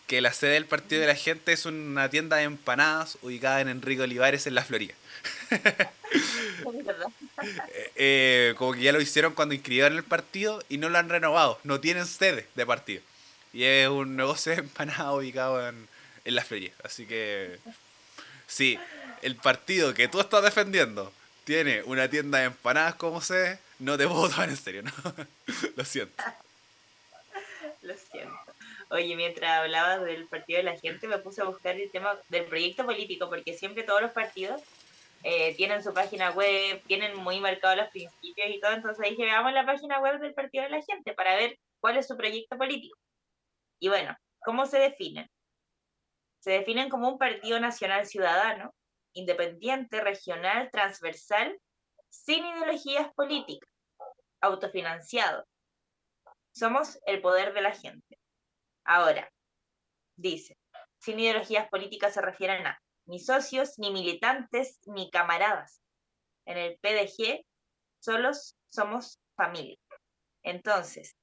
Que la sede del Partido de la Gente es una tienda de empanadas ubicada en Enrique Olivares, en la Florida. Es verdad. Como que ya lo hicieron cuando inscribieron el partido y no lo han renovado. No tienen sede de partido. Y es un negocio de empanadas ubicado en la feria. Así que, si el partido que tú estás defendiendo tiene una tienda de empanadas como sede, no te puedo tomar en serio, ¿no? Lo siento. Lo siento. Oye, mientras hablabas del partido de la gente, me puse a buscar el tema del proyecto político, porque siempre todos los partidos tienen su página web, tienen muy marcados los principios y todo, entonces dije, veamos la página web del partido de la gente para ver cuál es su proyecto político. Y bueno, ¿cómo se define? Se definen como un partido nacional ciudadano, independiente, regional, transversal, sin ideologías políticas, autofinanciado. Somos el poder de la gente. Ahora, dice, sin ideologías políticas se refieren a ni socios, ni militantes, ni camaradas. En el PDG, solos somos familia. Entonces,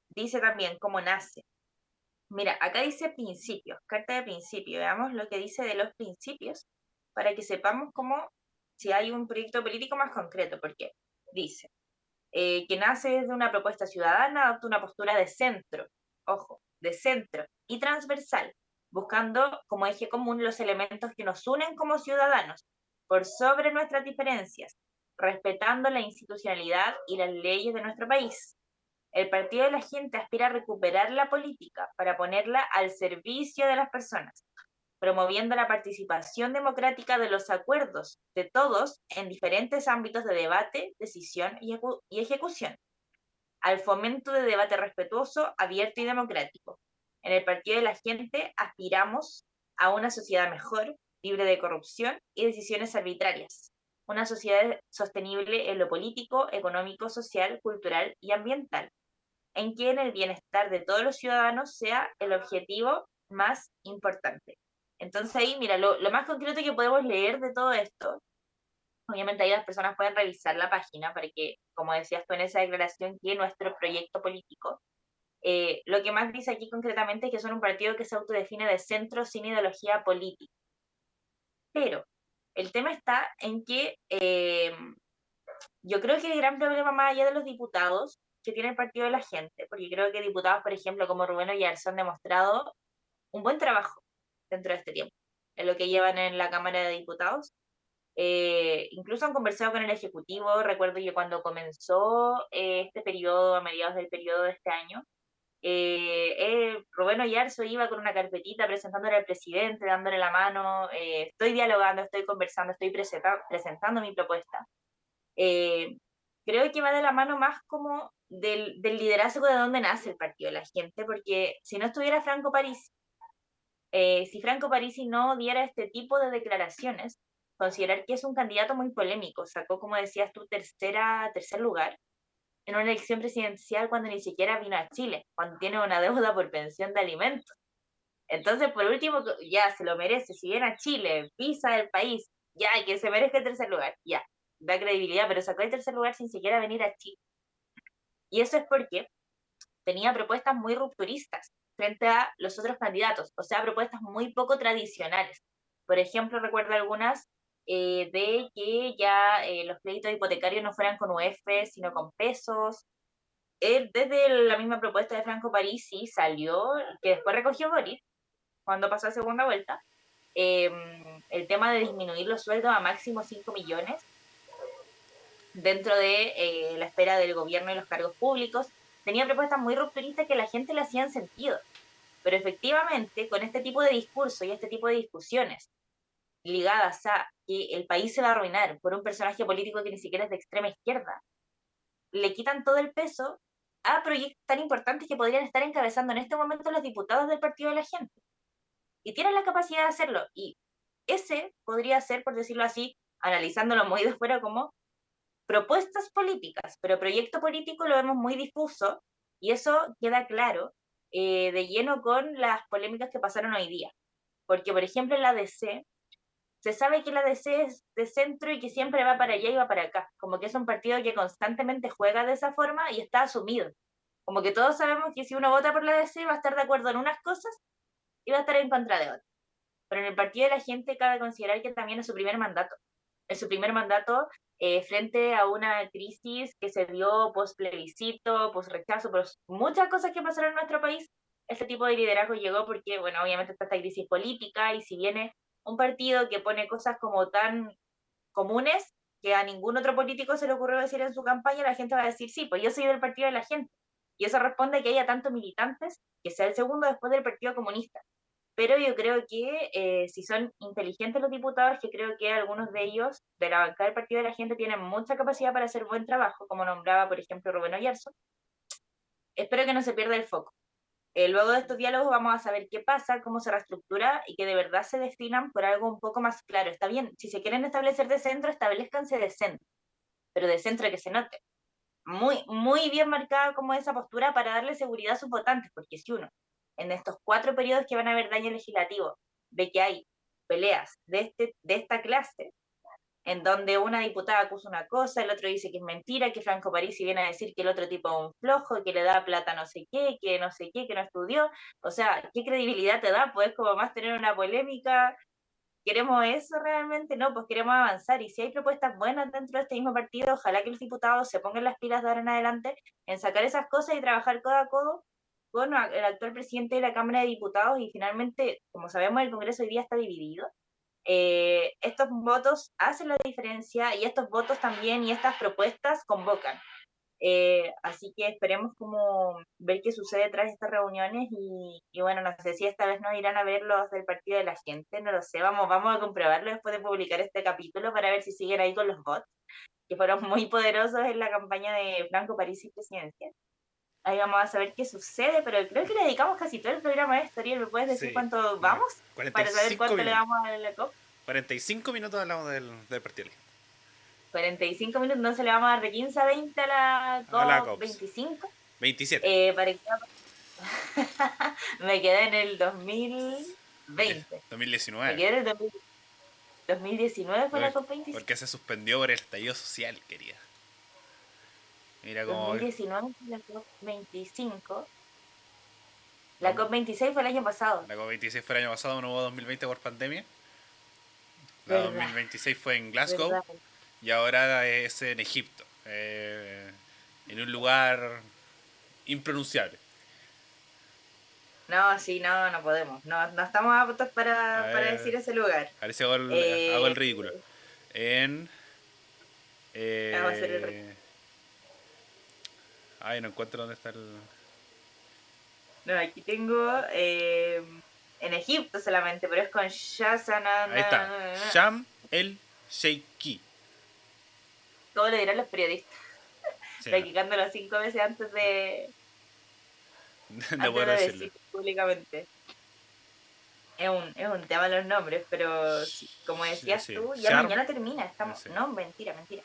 dice también cómo nace. Mira, acá dice principios, carta de principio. Veamos lo que dice de los principios para que sepamos cómo, si hay un proyecto político más concreto, porque dice que nace desde una propuesta ciudadana, adopta una postura de centro, ojo, de centro y transversal, buscando como eje común los elementos que nos unen como ciudadanos, por sobre nuestras diferencias, respetando la institucionalidad y las leyes de nuestro país. El Partido de la Gente aspira a recuperar la política para ponerla al servicio de las personas, promoviendo la participación democrática de los acuerdos de todos en diferentes ámbitos de debate, decisión y ejecución, al fomento de debate respetuoso, abierto y democrático. En el Partido de la Gente aspiramos a una sociedad mejor, libre de corrupción y decisiones arbitrarias, una sociedad sostenible en lo político, económico, social, cultural y ambiental, en que el bienestar de todos los ciudadanos sea el objetivo más importante. Entonces ahí, mira, lo más concreto que podemos leer de todo esto, obviamente ahí las personas pueden revisar la página para que, como decías tú en esa declaración, que nuestro proyecto político, lo que más dice aquí concretamente es que son un partido que se autodefine de centro sin ideología política. Pero el tema está en que yo creo que el gran problema más allá de los diputados que tiene el Partido de la Gente, porque creo que diputados, por ejemplo, como Rubén Oyarzo han demostrado un buen trabajo dentro de este tiempo, en lo que llevan en la Cámara de Diputados. Incluso han conversado con el Ejecutivo. Recuerdo que cuando comenzó este periodo, a mediados del periodo de este año, Rubén Oyarzo iba con una carpetita presentándole al presidente, dándole la mano, estoy dialogando, estoy conversando, estoy presentando mi propuesta. Eh, Creo que va de la mano más como del liderazgo de dónde nace el Partido de la Gente, porque si no estuviera Franco Parisi, si Franco Parisi no diera este tipo de declaraciones, considerar que es un candidato muy polémico, sacó, como decías tú, tercer lugar en una elección presidencial cuando ni siquiera vino a Chile, cuando tiene una deuda por pensión de alimentos. Entonces, por último, ya se lo merece, si viene a Chile, pisa del país, ya, que se merezca el tercer lugar, ya, da credibilidad, pero sacó el tercer lugar sin siquiera venir a Chile. Y eso es porque tenía propuestas muy rupturistas frente a los otros candidatos, o sea, propuestas muy poco tradicionales. Por ejemplo, recuerdo algunas de que ya los créditos hipotecarios no fueran con UF, sino con pesos. Él, desde la misma propuesta de Franco Parisi, salió, que después recogió Boris, cuando pasó a segunda vuelta, eh, el tema de disminuir los sueldos a máximo 5 millones dentro de la esfera del gobierno y los cargos públicos. Tenía propuestas muy rupturistas que la gente le hacían sentido, pero efectivamente con este tipo de discurso y este tipo de discusiones ligadas a que el país se va a arruinar por un personaje político que ni siquiera es de extrema izquierda, le quitan todo el peso a proyectos tan importantes que podrían estar encabezando en este momento los diputados del Partido de la Gente. Y tienen la capacidad de hacerlo. Y ese podría ser, por decirlo así, analizándolo muy de fuera como propuestas políticas, pero proyecto político lo vemos muy difuso y eso queda claro de lleno con las polémicas que pasaron hoy día. Porque, por ejemplo, en la DC, se sabe que la DC es de centro y que siempre va para allá y va para acá. Como que es un partido que constantemente juega de esa forma y está asumido. Como que todos sabemos que si uno vota por la DC va a estar de acuerdo en unas cosas y va a estar en contra de otras. Pero en el Partido de la Gente cabe considerar que también es su primer mandato. Es su primer mandato frente a una crisis que se dio post plebiscito, post rechazo, por muchas cosas que pasaron en nuestro país. Este tipo de liderazgo llegó porque, bueno, obviamente está esta crisis política y si viene un partido que pone cosas como tan comunes que a ningún otro político se le ocurrió decir en su campaña, la gente va a decir, sí, pues yo soy del Partido de la Gente. Y eso responde a que haya tantos militantes que sea el segundo después del Partido Comunista. Pero yo creo que si son inteligentes los diputados, que creo que algunos de ellos de la bancada del Partido de la Gente tienen mucha capacidad para hacer buen trabajo, como nombraba, por ejemplo, Rubén Oyarzo, espero que no se pierda el foco. Luego de estos diálogos vamos a saber qué pasa, cómo se reestructura y que de verdad se definan por algo un poco más claro. Está bien, si se quieren establecer de centro, establezcanse de centro, pero de centro que se note. Muy, muy bien marcada como esa postura para darle seguridad a sus votantes, porque si uno, en estos 4 periodos que van a haber daño legislativo, ve que hay peleas de esta clase, en donde una diputada acusa una cosa, el otro dice que es mentira, que Franco Parisi viene a decir que el otro tipo es un flojo, que le da plata no sé qué, que no sé qué, que no estudió. O sea, ¿qué credibilidad te da? Pues como más tener una polémica. ¿Queremos eso realmente? No, pues queremos avanzar. Y si hay propuestas buenas dentro de este mismo partido, ojalá que los diputados se pongan las pilas de ahora en adelante en sacar esas cosas y trabajar codo a codo con el actual presidente de la Cámara de Diputados. Y finalmente, como sabemos, el Congreso hoy día está dividido. Estos votos hacen la diferencia y estos votos también y estas propuestas convocan. Así que esperemos como ver qué sucede tras estas reuniones y bueno, no sé si esta vez nos irán a ver los del Partido de la Gente, no lo sé, vamos a comprobarlo después de publicar este capítulo para ver si siguen ahí con los bots, que fueron muy poderosos en la campaña de Franco Parisi presidencia. Ahí vamos a saber qué sucede, pero creo que le dedicamos casi todo el programa a esto. Ariel, ¿me puedes decir Sí, cuánto vamos? Para saber 45 cuánto le minutos. damos a la COP. 45 minutos hablamos del partido. 45 minutos, entonces le vamos a dar de 15 a 20 a la A la COP COPS. 25. 27. Para que me quedé en el 2020. Me 2019. quedé en el 2019 fue la Porque, COP25. porque se suspendió por el estallido social, querida. Mira cómo... 2019 fue la COP25. La Vamos, COP26 fue el año pasado. la COP26 fue el año pasado, no hubo 2020 por pandemia. La Verdad, 2026 fue en Glasgow verdad. y ahora es en Egipto. En un lugar impronunciable. No, sí, no, no podemos. No, no estamos aptos A para ver, decir ese lugar. a ver si hago Eh, el ridículo. En... Vamos a hacer el Eh, ay, no encuentro dónde está el... No, aquí tengo en Egipto solamente, pero es con Ahí está. Shazana. Sham el Sheikhi. ¿Cómo le dirán los periodistas? Sí, Practicándolo 5 veces de antes poder de decirlo. decirlo públicamente. Es un tema los nombres, pero sí, como Sí, decías sí. tú, ya Sharm. mañana termina. Estamos. Sí. No, mentira, mentira.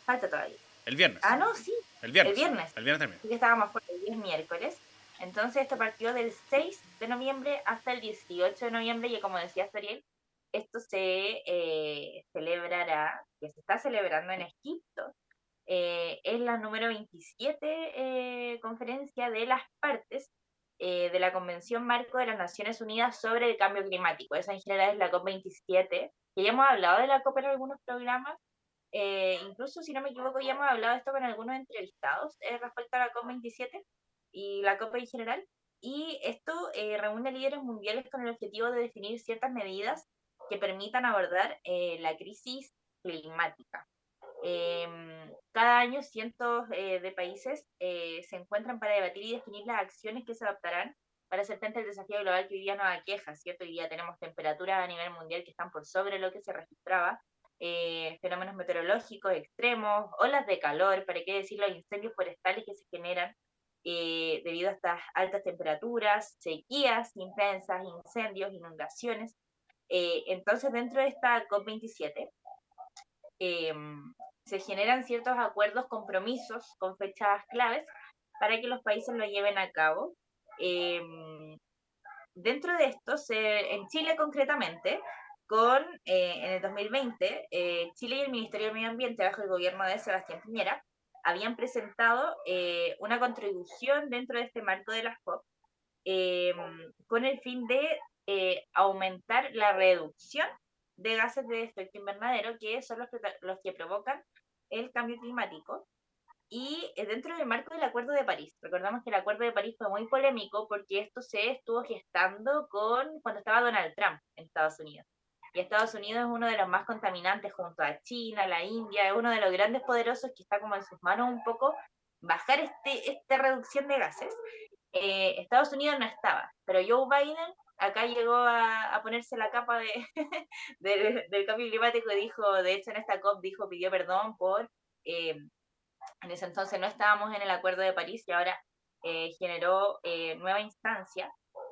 Falta todavía. El viernes. Ah, no, sí, El el viernes. viernes. El viernes termina. Así que estábamos fuera, el día es miércoles. Entonces esto partió del 6 de noviembre hasta el 18 de noviembre y como decía Ariel, esto se celebrará, que se está celebrando en Egipto. Es la número 27 conferencia de las partes de la Convención Marco de las Naciones Unidas sobre el Cambio Climático. Esa en general es la COP27, que ya hemos hablado de la COP en algunos programas. Incluso, si no me equivoco, ya hemos hablado de esto con algunos entrevistados respecto a la COP27 y la COP en general. Y esto reúne líderes mundiales con el objetivo de definir ciertas medidas que permitan abordar la crisis climática. Cada año cientos de países se encuentran para debatir y definir las acciones que se adoptarán para hacer frente al desafío global que hoy día nos aqueja, ¿cierto? Hoy día tenemos temperaturas a nivel mundial que están por sobre lo que se registraba, fenómenos meteorológicos extremos, olas de calor, para qué decir los incendios forestales que se generan debido a estas altas temperaturas, sequías intensas, incendios, inundaciones. Entonces, dentro de esta COP27, eh, se generan ciertos acuerdos, compromisos con fechas claves para que los países lo lleven a cabo. Eh, Dentro de esto, en Chile concretamente, en el 2020, Chile y el Ministerio del Medio Ambiente, bajo el gobierno de Sebastián Piñera, habían presentado una contribución dentro de este marco de las COP eh, con el fin de aumentar la reducción de gases de efecto invernadero, que son los que provocan el cambio climático. Y dentro del marco del Acuerdo de París, recordamos que el Acuerdo de París fue muy polémico porque esto se estuvo gestando cuando estaba Donald Trump en Estados Unidos. Y Estados Unidos es uno de los más contaminantes junto a China, la India, es uno de los grandes poderosos que está como en sus manos un poco bajar esta reducción de gases. Estados Unidos no estaba, pero Joe Biden acá llegó a ponerse la capa del cambio climático y dijo, de hecho en esta COP pidió perdón por, en ese entonces no estábamos en el Acuerdo de París y ahora generó nueva instancia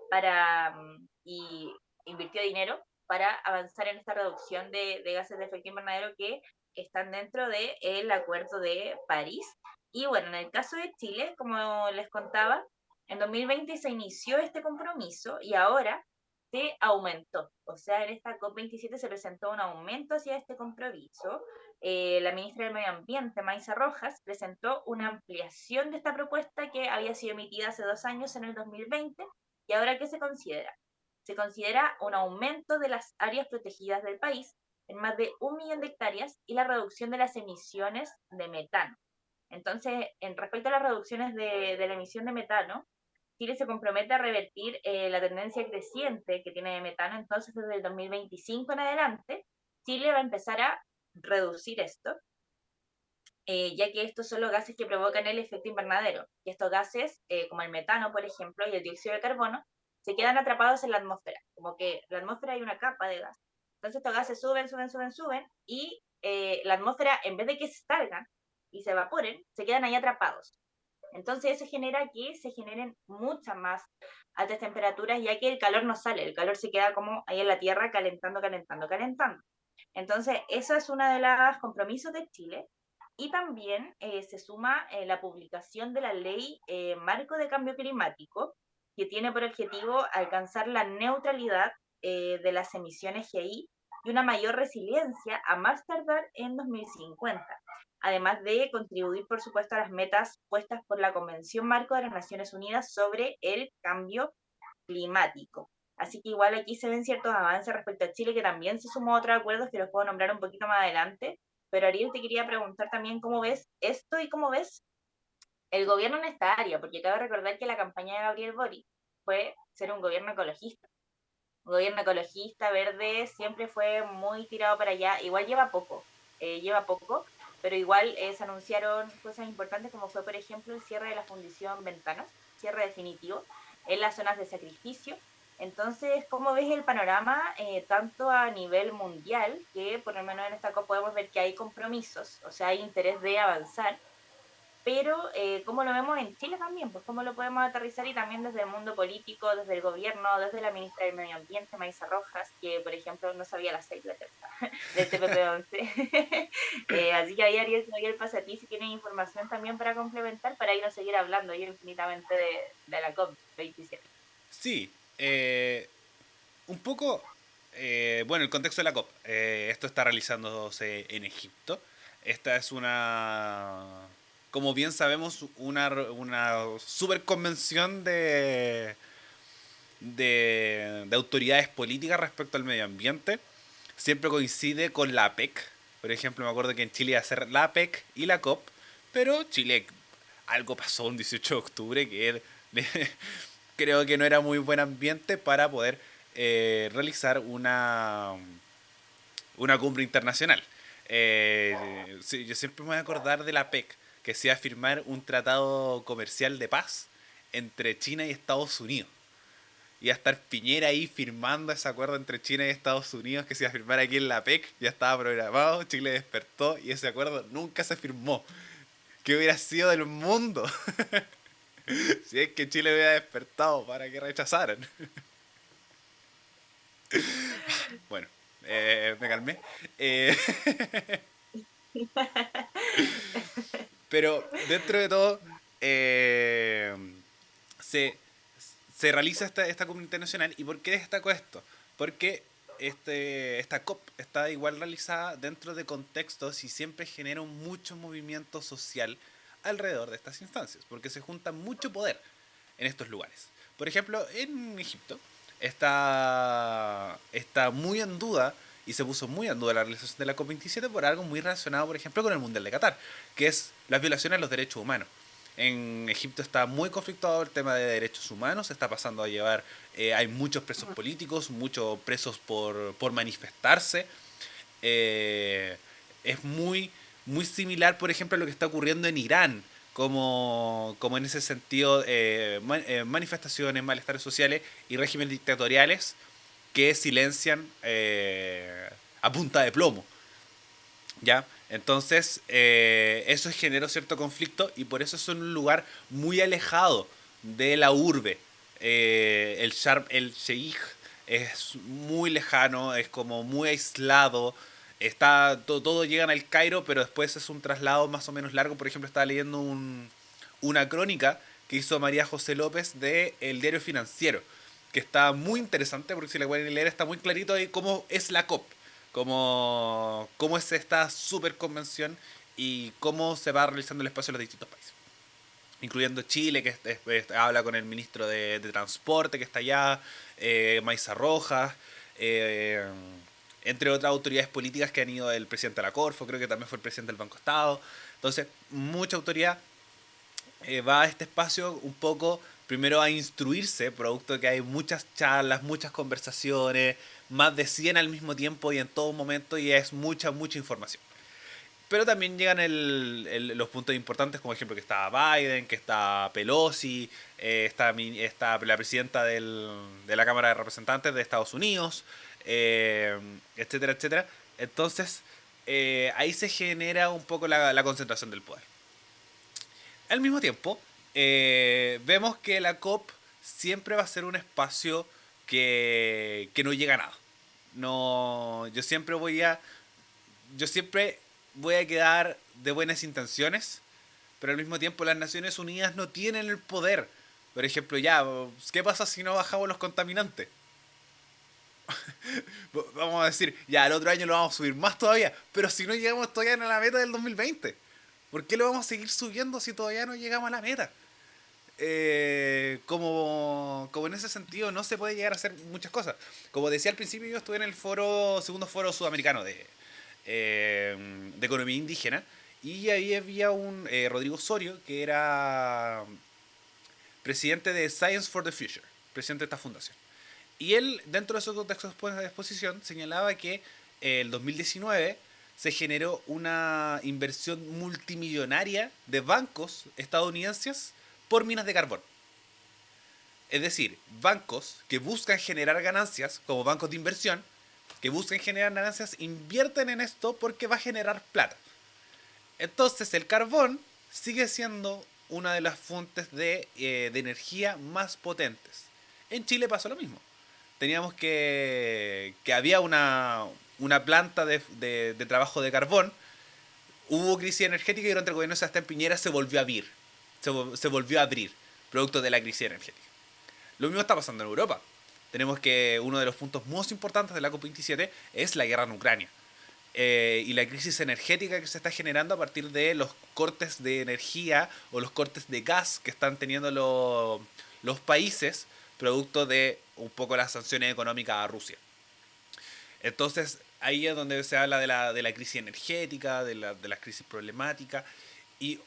para, y invirtió dinero para avanzar en esta reducción de gases de efecto invernadero que están dentro del Acuerdo de París. Y bueno, en el caso de Chile, como les contaba, en 2020 se inició este compromiso y ahora se aumentó. O sea, en esta COP27 se presentó un aumento hacia este compromiso. La ministra del Medio Ambiente, Maisa Rojas, presentó una ampliación de esta propuesta que había sido emitida hace 2 años, en el 2020, y ahora ¿qué se considera? Se considera un aumento de las áreas protegidas del país en más de 1 millón de hectáreas y la reducción de las emisiones de metano. Entonces, en respecto a las reducciones de la emisión de metano, Chile se compromete a revertir la tendencia creciente que tiene de metano. Entonces, desde el 2025 en adelante, Chile va a empezar a reducir esto, ya que estos son los gases que provocan el efecto invernadero. Y estos gases, como el metano, por ejemplo, y el dióxido de carbono, se quedan atrapados en la atmósfera. Como que en la atmósfera hay una capa de gas. Entonces estos gases suben, suben, suben, suben, y la atmósfera, en vez de que salgan y se evaporen, se quedan ahí atrapados. Entonces eso genera que se generen muchas más altas temperaturas, ya que el calor no sale, el calor se queda como ahí en la Tierra calentando, calentando, calentando. Entonces, eso es uno de los compromisos de Chile. Y también se suma la publicación de la ley Marco de Cambio Climático, que tiene por objetivo alcanzar la neutralidad de las emisiones GI y una mayor resiliencia a más tardar en 2050, además de contribuir, por supuesto, a las metas puestas por la Convención Marco de las Naciones Unidas sobre el Cambio Climático. Así que igual aquí se ven ciertos avances respecto a Chile, que también se sumó a otros acuerdos que los puedo nombrar un poquito más adelante. Pero Ariel, te quería preguntar también cómo ves esto y cómo ves el gobierno en esta área, porque cabe recordar que la campaña de Gabriel Boric fue ser un gobierno ecologista. Un gobierno ecologista, verde, siempre fue muy tirado para allá. Igual lleva poco, pero igual se anunciaron cosas importantes como fue, por ejemplo, el cierre de la fundición Ventanas, cierre definitivo en las zonas de sacrificio. Entonces, ¿cómo ves el panorama tanto a nivel mundial, que por lo menos en esta COP podemos ver que hay compromisos, o sea, hay interés de avanzar, pero cómo lo vemos en Chile también, pues cómo lo podemos aterrizar y también desde el mundo político, desde el gobierno, desde la ministra del Medio Ambiente, Maisa Rojas, que por ejemplo no sabía las siglas del TPP-11. Así que ahí Ariel, te doy el pase a ti si tienes información también para complementar, para ir a seguir hablando yo infinitamente de la COP27. Sí, un poco, bueno, el contexto de la COP. Esto está realizándose en Egipto. Esta es como bien sabemos, una super convención de autoridades políticas respecto al medio ambiente. Siempre coincide con la APEC. Por ejemplo, me acuerdo que en Chile iba a ser la APEC y la COP, pero Chile algo pasó un 18 de octubre que creo que no era muy buen ambiente para poder realizar una cumbre internacional. Sí, yo siempre me voy a acordar de la PEC, que se iba a firmar un tratado comercial de paz entre China y Estados Unidos. Iba a estar Piñera ahí firmando ese acuerdo entre China y Estados Unidos que se iba a firmar aquí en la PEC. Ya estaba programado, Chile despertó y ese acuerdo nunca se firmó. ¿Qué hubiera sido del mundo si es que Chile hubiera despertado para que rechazaran? Bueno, me calmé. Eh, pero dentro de todo, eh, se, se realiza esta comunidad internacional. ¿Y por qué destaco esto? Porque esta COP está igual realizada dentro de contextos y siempre genera mucho movimiento social alrededor de estas instancias, porque se junta mucho poder en estos lugares. Por ejemplo, en Egipto está muy en duda y se puso muy en duda la realización de la COP27 por algo muy relacionado, por ejemplo, con el Mundial de Qatar, que es las violaciones a los derechos humanos. En Egipto está muy conflictuado el tema de derechos humanos, se está pasando a llevar, hay muchos presos políticos, muchos presos por manifestarse. Es muy similar, por ejemplo, a lo que está ocurriendo en Irán, como en ese sentido, manifestaciones, malestares sociales y regímenes dictatoriales que silencian a punta de plomo. ¿Ya? Entonces, eso generó cierto conflicto y por eso es un lugar muy alejado de la urbe. El Sharm el Sheikh es muy lejano, es como muy aislado. Todo llegan al Cairo, pero después es un traslado más o menos largo. Por ejemplo, estaba leyendo una crónica que hizo María José López de El Diario Financiero, que está muy interesante porque si la pueden leer está muy clarito ahí cómo es la COP, cómo es esta super convención y cómo se va realizando el espacio en los distintos países, incluyendo Chile, que habla con el ministro de Transporte, que está allá, Maiza Rojas, eh, entre otras autoridades políticas que han ido, el presidente de la Corfo, creo que también fue el presidente del Banco Estado. Entonces, mucha autoridad va a este espacio un poco, primero a instruirse, producto de que hay muchas charlas, muchas conversaciones, más de 100 al mismo tiempo y en todo momento, y es mucha información. Pero también llegan los puntos importantes, como ejemplo que está Biden, que está Pelosi, está la presidenta de la Cámara de Representantes de Estados Unidos, etcétera, etcétera. Entonces, ahí se genera un poco la concentración del poder. Al mismo tiempo, vemos que la COP siempre va a ser un espacio que no llega a nada. No, yo siempre voy a quedar de buenas intenciones, pero al mismo tiempo las Naciones Unidas no tienen el poder. Por ejemplo, ¿qué pasa si no bajamos los contaminantes? Vamos a decir, ya, el otro año lo vamos a subir más todavía, pero si no llegamos todavía a la meta del 2020, ¿por qué lo vamos a seguir subiendo si todavía no llegamos a la meta? Como en ese sentido no se puede llegar a hacer muchas cosas. Como decía al principio, yo estuve en el segundo foro sudamericano de economía indígena, y ahí había un Rodrigo Osorio, que era presidente de Science for the Future, presidente de esta fundación. Y él, dentro de su contexto de exposición, señalaba que el 2019 se generó una inversión multimillonaria de bancos estadounidenses por minas de carbón. Es decir, bancos que buscan generar ganancias, como bancos de inversión, que buscan generar ganancias, invierten en esto porque va a generar plata. Entonces el carbón sigue siendo una de las fuentes de energía más potentes. En Chile pasó lo mismo. Teníamos que había una planta de trabajo de carbón, hubo crisis energética y durante el gobierno de Sebastián Piñera se volvió a abrir. Se volvió a abrir, producto de la crisis energética. Lo mismo está pasando en Europa. Tenemos que uno de los puntos más importantes de la COP27 es la guerra en Ucrania. Y la crisis energética que se está generando a partir de los cortes de energía o los cortes de gas que están teniendo los países, producto de un poco las sanciones económicas a Rusia. Entonces, ahí es donde se habla de la crisis energética, de la crisis problemática. Y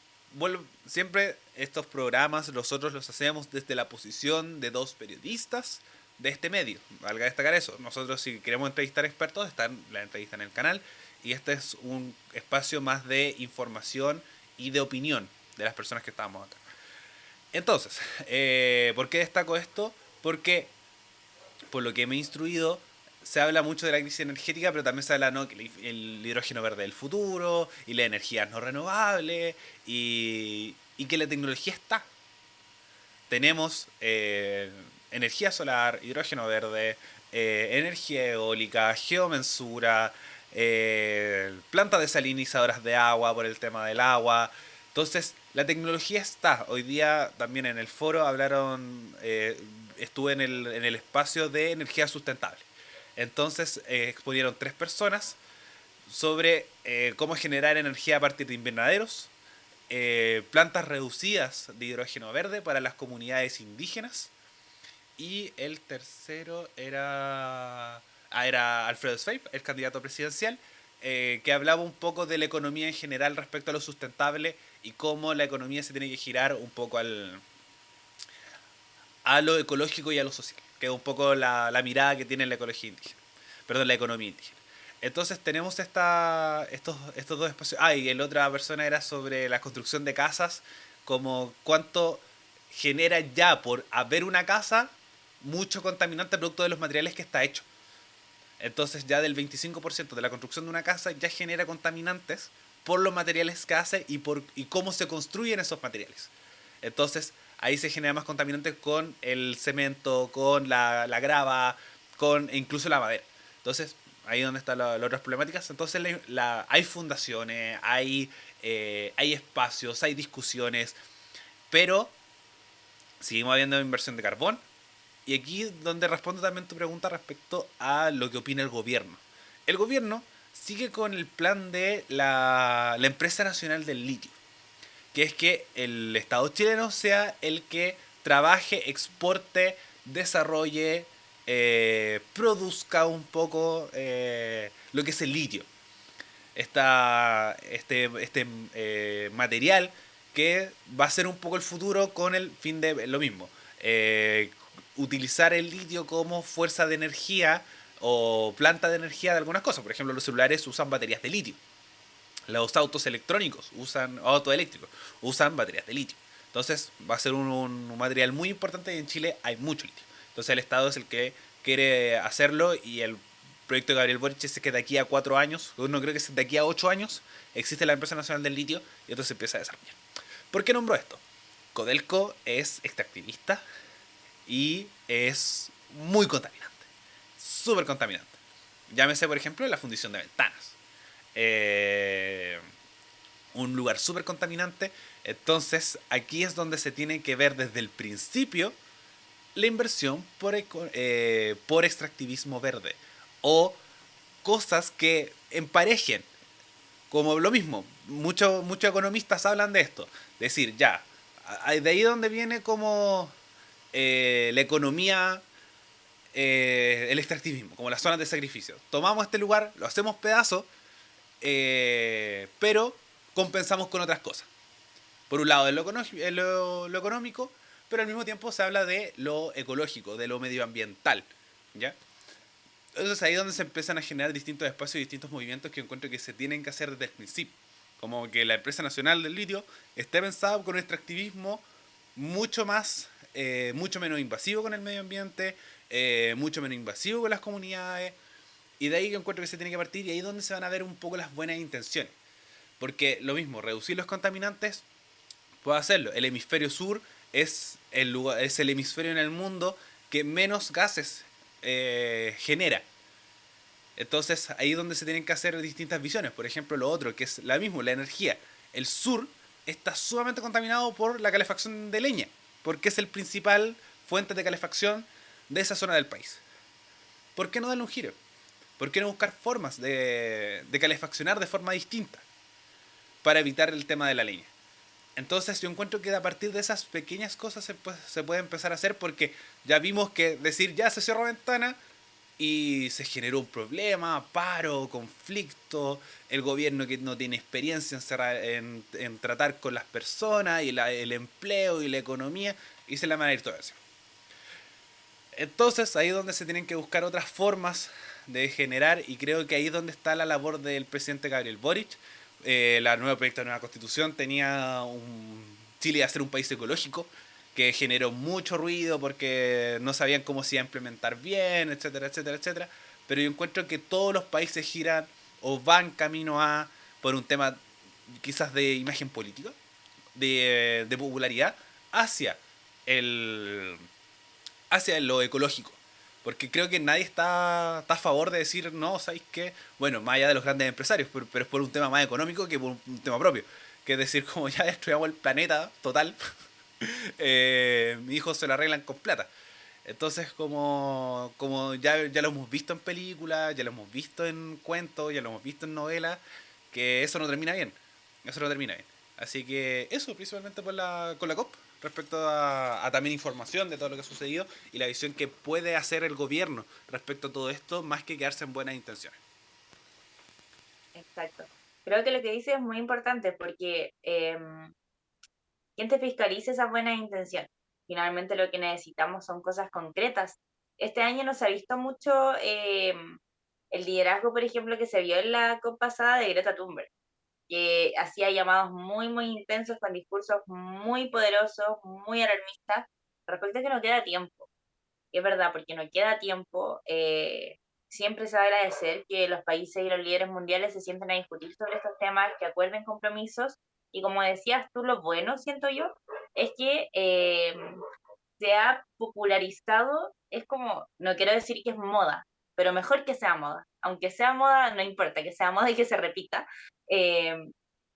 siempre estos programas nosotros los hacemos desde la posición de dos periodistas de este medio. Valga destacar eso. Nosotros, si queremos entrevistar expertos, están la entrevista en el canal. Y este es un espacio más de información y de opinión de las personas que estamos acá. Entonces, ¿por qué destaco esto? Porque, por lo que me he instruido, se habla mucho de la crisis energética, pero también se habla, ¿no?, que el hidrógeno verde del futuro, y las energías no renovables, y que la tecnología está. Tenemos energía solar, hidrógeno verde, energía eólica, geomensura, plantas desalinizadoras de agua por el tema del agua. Entonces, la tecnología está. Hoy día también en el foro estuve en el espacio de energía sustentable. Entonces, exponieron 3 personas sobre cómo generar energía a partir de invernaderos, plantas reducidas de hidrógeno verde para las comunidades indígenas, y el tercero era Alfredo Zweig, el candidato presidencial, que hablaba un poco de la economía en general respecto a lo sustentable y cómo la economía se tiene que girar un poco a lo ecológico y a lo social, que es un poco la mirada que tiene la ecología indígena, la economía indígena. Entonces tenemos estos dos espacios. Y la otra persona era sobre la construcción de casas, como cuánto genera ya por haber una casa mucho contaminante producto de los materiales que está hecho. Entonces ya del 25% de la construcción de una casa ya genera contaminantes por los materiales que hace y cómo se construyen esos materiales. Entonces ahí se genera más contaminantes con el cemento, con la grava, con incluso la madera. Entonces, ahí es donde están las otras problemáticas. Entonces, hay fundaciones, hay espacios, hay discusiones, pero seguimos habiendo inversión de carbón. Y aquí donde respondo también tu pregunta respecto a lo que opina el gobierno. El gobierno sigue con el plan de la empresa nacional del litio, que es que el Estado chileno sea el que trabaje, exporte, desarrolle, produzca un poco lo que es el litio. Este material que va a ser un poco el futuro con el fin de lo mismo. eh, Utilizar el litio como fuerza de energía o planta de energía de algunas cosas. Por ejemplo, los celulares usan baterías de litio. Los autos electrónicos usan, autos eléctricos, usan baterías de litio. Entonces va a ser un material muy importante y en Chile hay mucho litio. Entonces el Estado es el que quiere hacerlo y el proyecto de Gabriel Boric es que de aquí a 4 años, no creo que de aquí a 8 años, existe la empresa nacional del litio y entonces se empieza a desarrollar. ¿Por qué nombro esto? Codelco es extractivista y es muy contaminante, súper contaminante. Llámese, por ejemplo, la fundición de ventanas. Eh, un lugar súper contaminante. Entonces, aquí es donde se tiene que ver desde el principio la inversión por extractivismo verde. O cosas que emparejen. Como lo mismo, muchos economistas hablan de esto. Decir, ya, de ahí donde viene como la economía, el extractivismo, como las zonas de sacrificio. Tomamos este lugar, lo hacemos pedazo, pero compensamos con otras cosas. Por un lado de lo económico, pero al mismo tiempo se habla de lo ecológico, de lo medioambiental. ¿Ya? Entonces ahí es donde se empiezan a generar distintos espacios y distintos movimientos que encuentro que se tienen que hacer desde el principio. Como que la empresa nacional del litio esté pensada con un extractivismo mucho más, mucho menos invasivo con el medio ambiente, mucho menos invasivo con las comunidades. Y de ahí que encuentro que se tiene que partir y ahí es donde se van a ver un poco las buenas intenciones. Porque lo mismo, reducir los contaminantes, puede hacerlo. El hemisferio sur es el hemisferio en el mundo que menos gases genera. Entonces ahí es donde se tienen que hacer distintas visiones. Por ejemplo, lo otro, que es la misma, la energía. El sur está sumamente contaminado por la calefacción de leña, porque es el principal fuente de calefacción de esa zona del país. ¿Por qué no darle un giro? ¿Por qué no buscar formas de calefaccionar de forma distinta para evitar el tema de la leña? Entonces yo encuentro que a partir de esas pequeñas cosas se puede empezar a hacer porque ya vimos que decir ya se cerró ventana y se generó un problema, paro, conflicto, el gobierno que no tiene experiencia en tratar con las personas y el empleo y la economía y se la van a ir todo eso. Entonces ahí es donde se tienen que buscar otras formas de generar y creo que ahí es donde está la labor del presidente Gabriel Boric. La nueva proyecto de nueva constitución tenía Chile a ser un país ecológico que generó mucho ruido porque no sabían cómo se iba a implementar bien, etcétera, etcétera, etcétera. Pero yo encuentro que todos los países giran o van camino a por un tema quizás de imagen política, de popularidad, hacia el hacia lo ecológico. Porque creo que nadie está a favor de decir, no, ¿sabéis qué? Bueno, más allá de los grandes empresarios, pero es por un tema más económico que por un tema propio. Que es decir, como ya destruyamos el planeta total, mis hijos se lo arreglan con plata. Entonces, como ya lo hemos visto en películas, ya lo hemos visto en cuentos, ya lo hemos visto en novelas, que eso no termina bien. Eso no termina bien. Así que eso, principalmente con la COP, respecto a también información de todo lo que ha sucedido y la visión que puede hacer el gobierno respecto a todo esto, más que quedarse en buenas intenciones. Exacto. Creo que lo que dices es muy importante porque ¿quién te fiscaliza esas buenas intenciones? Finalmente lo que necesitamos son cosas concretas. Este año no se ha visto mucho el liderazgo, por ejemplo, que se vio en la COP pasada de Greta Thunberg, que hacía llamados muy, muy intensos con discursos muy poderosos, muy alarmistas, respecto a que no queda tiempo. Y es verdad, porque no queda tiempo. Siempre se va a agradecer que los países y los líderes mundiales se sienten a discutir sobre estos temas, que acuerden compromisos. Y como decías tú, lo bueno, siento yo, es que se ha popularizado, es como, no quiero decir que es moda, pero mejor que sea moda. Aunque sea moda, no importa, que sea moda y que se repita. Eh,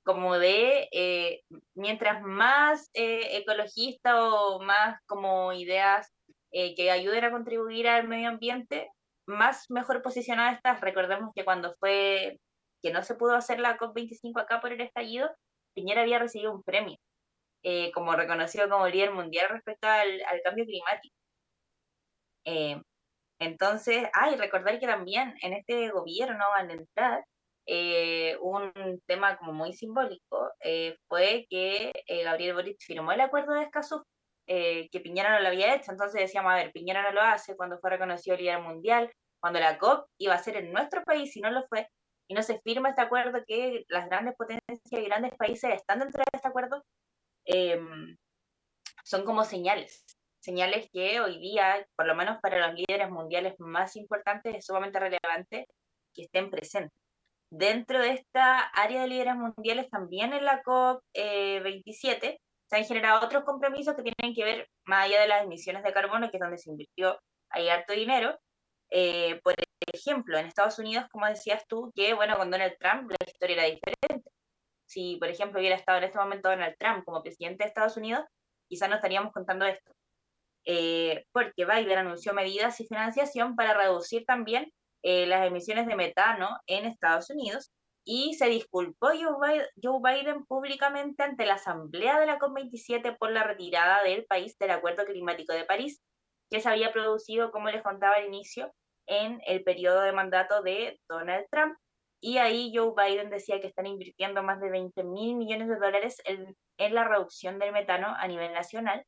como de, mientras más ecologista o más como ideas que ayuden a contribuir al medio ambiente, más mejor posicionada estás. Recordemos que cuando fue, que no se pudo hacer la COP25 acá por el estallido, Piñera había recibido un premio como reconocido como líder mundial respecto al cambio climático. Eh, entonces, recordar que también en este gobierno al entrar, un tema como muy simbólico fue que Gabriel Boric firmó el acuerdo de Escazú, que Piñera no lo había hecho. Entonces decíamos, a ver, Piñera no lo hace cuando fue reconocido líder mundial, cuando la COP iba a ser en nuestro país y no lo fue, y no se firma este acuerdo, que las grandes potencias y grandes países están dentro de este acuerdo. eh, Son como señales, señales que hoy día, por lo menos para los líderes mundiales más importantes, es sumamente relevante que estén presentes. Dentro de esta área de líderes mundiales, también en la COP27, se han generado otros compromisos que tienen que ver más allá de las emisiones de carbono, que es donde se invirtió ahí harto dinero. Por ejemplo, en Estados Unidos, como decías tú, que bueno, con Donald Trump la historia era diferente. Si, por ejemplo, hubiera estado en este momento Donald Trump como presidente de Estados Unidos, quizás no estaríamos contando esto. Porque Biden anunció medidas y financiación para reducir también las emisiones de metano en Estados Unidos, y se disculpó Joe Biden públicamente ante la Asamblea de la COP27 por la retirada del país del Acuerdo Climático de París, que se había producido, como les contaba al inicio, en el periodo de mandato de Donald Trump. Y ahí Joe Biden decía que están invirtiendo más de 20.000 millones de dólares en la reducción del metano a nivel nacional,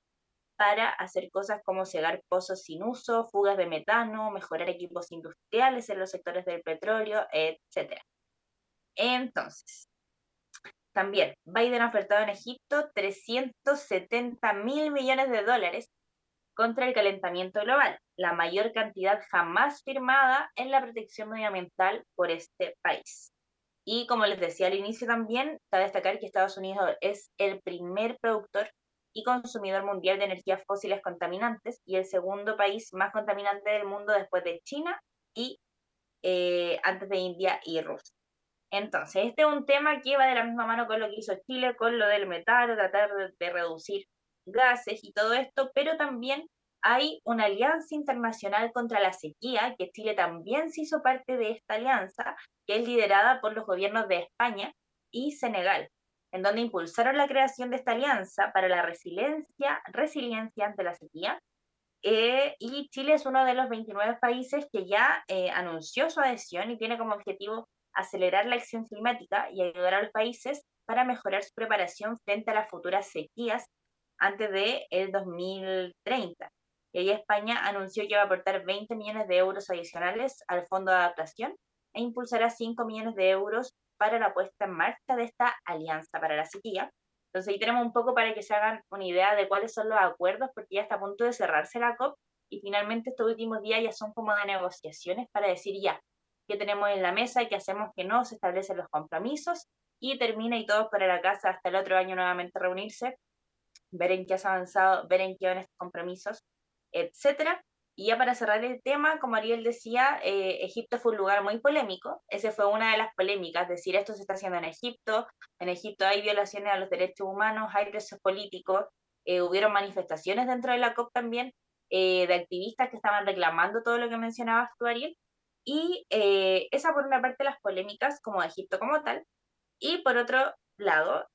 para hacer cosas como cegar pozos sin uso, fugas de metano, mejorar equipos industriales en los sectores del petróleo, etcétera. Entonces, también Biden ha ofertado en Egipto 370.000 millones de dólares contra el calentamiento global, la mayor cantidad jamás firmada en la protección medioambiental por este país. Y como les decía al inicio también, cabe destacar que Estados Unidos es el primer productor y consumidor mundial de energías fósiles contaminantes y el segundo país más contaminante del mundo después de China y antes de India y Rusia. Entonces, este es un tema que va de la misma mano con lo que hizo Chile, con lo del metano, tratar de reducir gases y todo esto, pero también hay una alianza internacional contra la sequía, que Chile también se hizo parte de esta alianza, que es liderada por los gobiernos de España y Senegal, en donde impulsaron la creación de esta alianza para la resiliencia ante la sequía. Y Chile es uno de los 29 países que ya anunció su adhesión y tiene como objetivo acelerar la acción climática y ayudar a los países para mejorar su preparación frente a las futuras sequías antes de el 2030. Y ahí España anunció que va a aportar 20 millones de euros adicionales al Fondo de Adaptación e impulsará 5 millones de euros para la puesta en marcha de esta alianza para la sequía. Entonces ahí tenemos un poco para que se hagan una idea de cuáles son los acuerdos, porque ya está a punto de cerrarse la COP y finalmente estos últimos días ya son como de negociaciones para decir ya qué tenemos en la mesa, qué hacemos, qué no, se establecen los compromisos y termina y todos para la casa hasta el otro año nuevamente reunirse, ver en qué has avanzado, ver en qué van estos compromisos, etcétera. Y ya para cerrar el tema, como Ariel decía, Egipto fue un lugar muy polémico. Esa fue una de las polémicas, decir esto se está haciendo en Egipto hay violaciones a los derechos humanos, hay presos políticos, hubieron manifestaciones dentro de la COP también, de activistas que estaban reclamando todo lo que mencionabas tú, Ariel. Y esa por una parte las polémicas como de Egipto como tal, y por otro lado,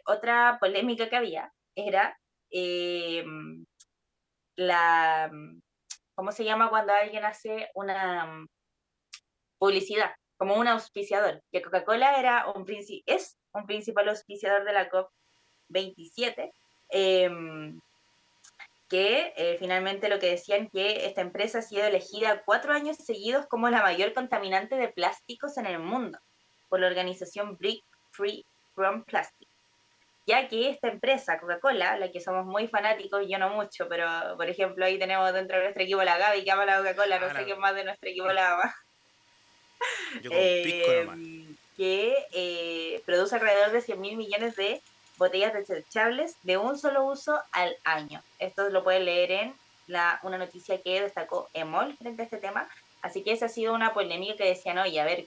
otra polémica que había era eh, la, ¿cómo se llama cuando alguien hace una publicidad? Como un auspiciador, que Coca-Cola es un principal auspiciador de la COP27, eh, que finalmente lo que decían que esta empresa ha sido elegida 4 años seguidos como la mayor contaminante de plásticos en el mundo por la organización Break Free from Plastic, ya que esta empresa, Coca-Cola, la que somos muy fanáticos, yo no mucho, pero por ejemplo ahí tenemos dentro de nuestro equipo la Gaby que ama la Coca-Cola, no Ah, sé qué más de nuestro equipo la ama, yo con pisco eh, nomás. que produce alrededor de 100.000 millones de botellas desechables de un solo uso al año. Esto lo pueden leer en una noticia que destacó EMOL frente a este tema. Así que esa ha sido una polémica que decían, oye, a ver,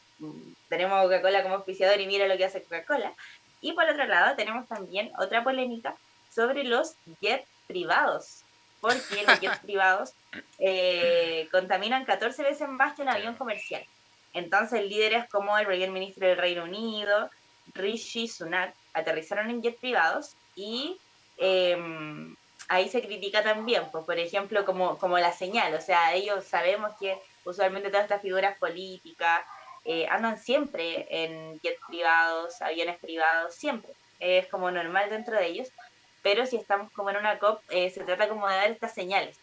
tenemos a Coca-Cola como auspiciador y mira lo que hace Coca-Cola. Y por otro lado, tenemos también otra polémica sobre los jets privados, porque los jets privados contaminan 14 veces más que un avión comercial. Entonces, líderes como el primer ministro del Reino Unido, Rishi Sunak, aterrizaron en jets privados y eh, ahí se critica también, pues, por ejemplo, como la señal, o sea, ellos sabemos que usualmente todas estas figuras políticas andan siempre en jets privados, aviones privados, siempre, es como normal dentro de ellos, pero si estamos como en una COP, se trata como de dar estas señales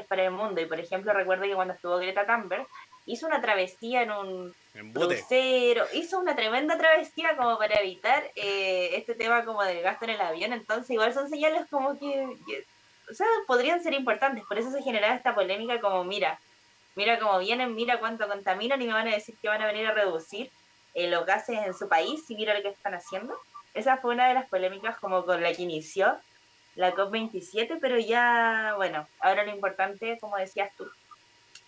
para el mundo, y por ejemplo, recuerdo que cuando estuvo Greta Thunberg, hizo una travesía en un En bote. crucero, hizo una tremenda travesía como para evitar este tema como del gasto en el avión, entonces igual son señales como que, o sea, podrían ser importantes, por eso se generaba esta polémica como, mira cómo vienen, mira cuánto contaminan y me van a decir que van a venir a reducir los gases en su país y mira lo que están haciendo. Esa fue una de las polémicas como con la que inició la COP27, pero ya, bueno, ahora lo importante, como decías tú,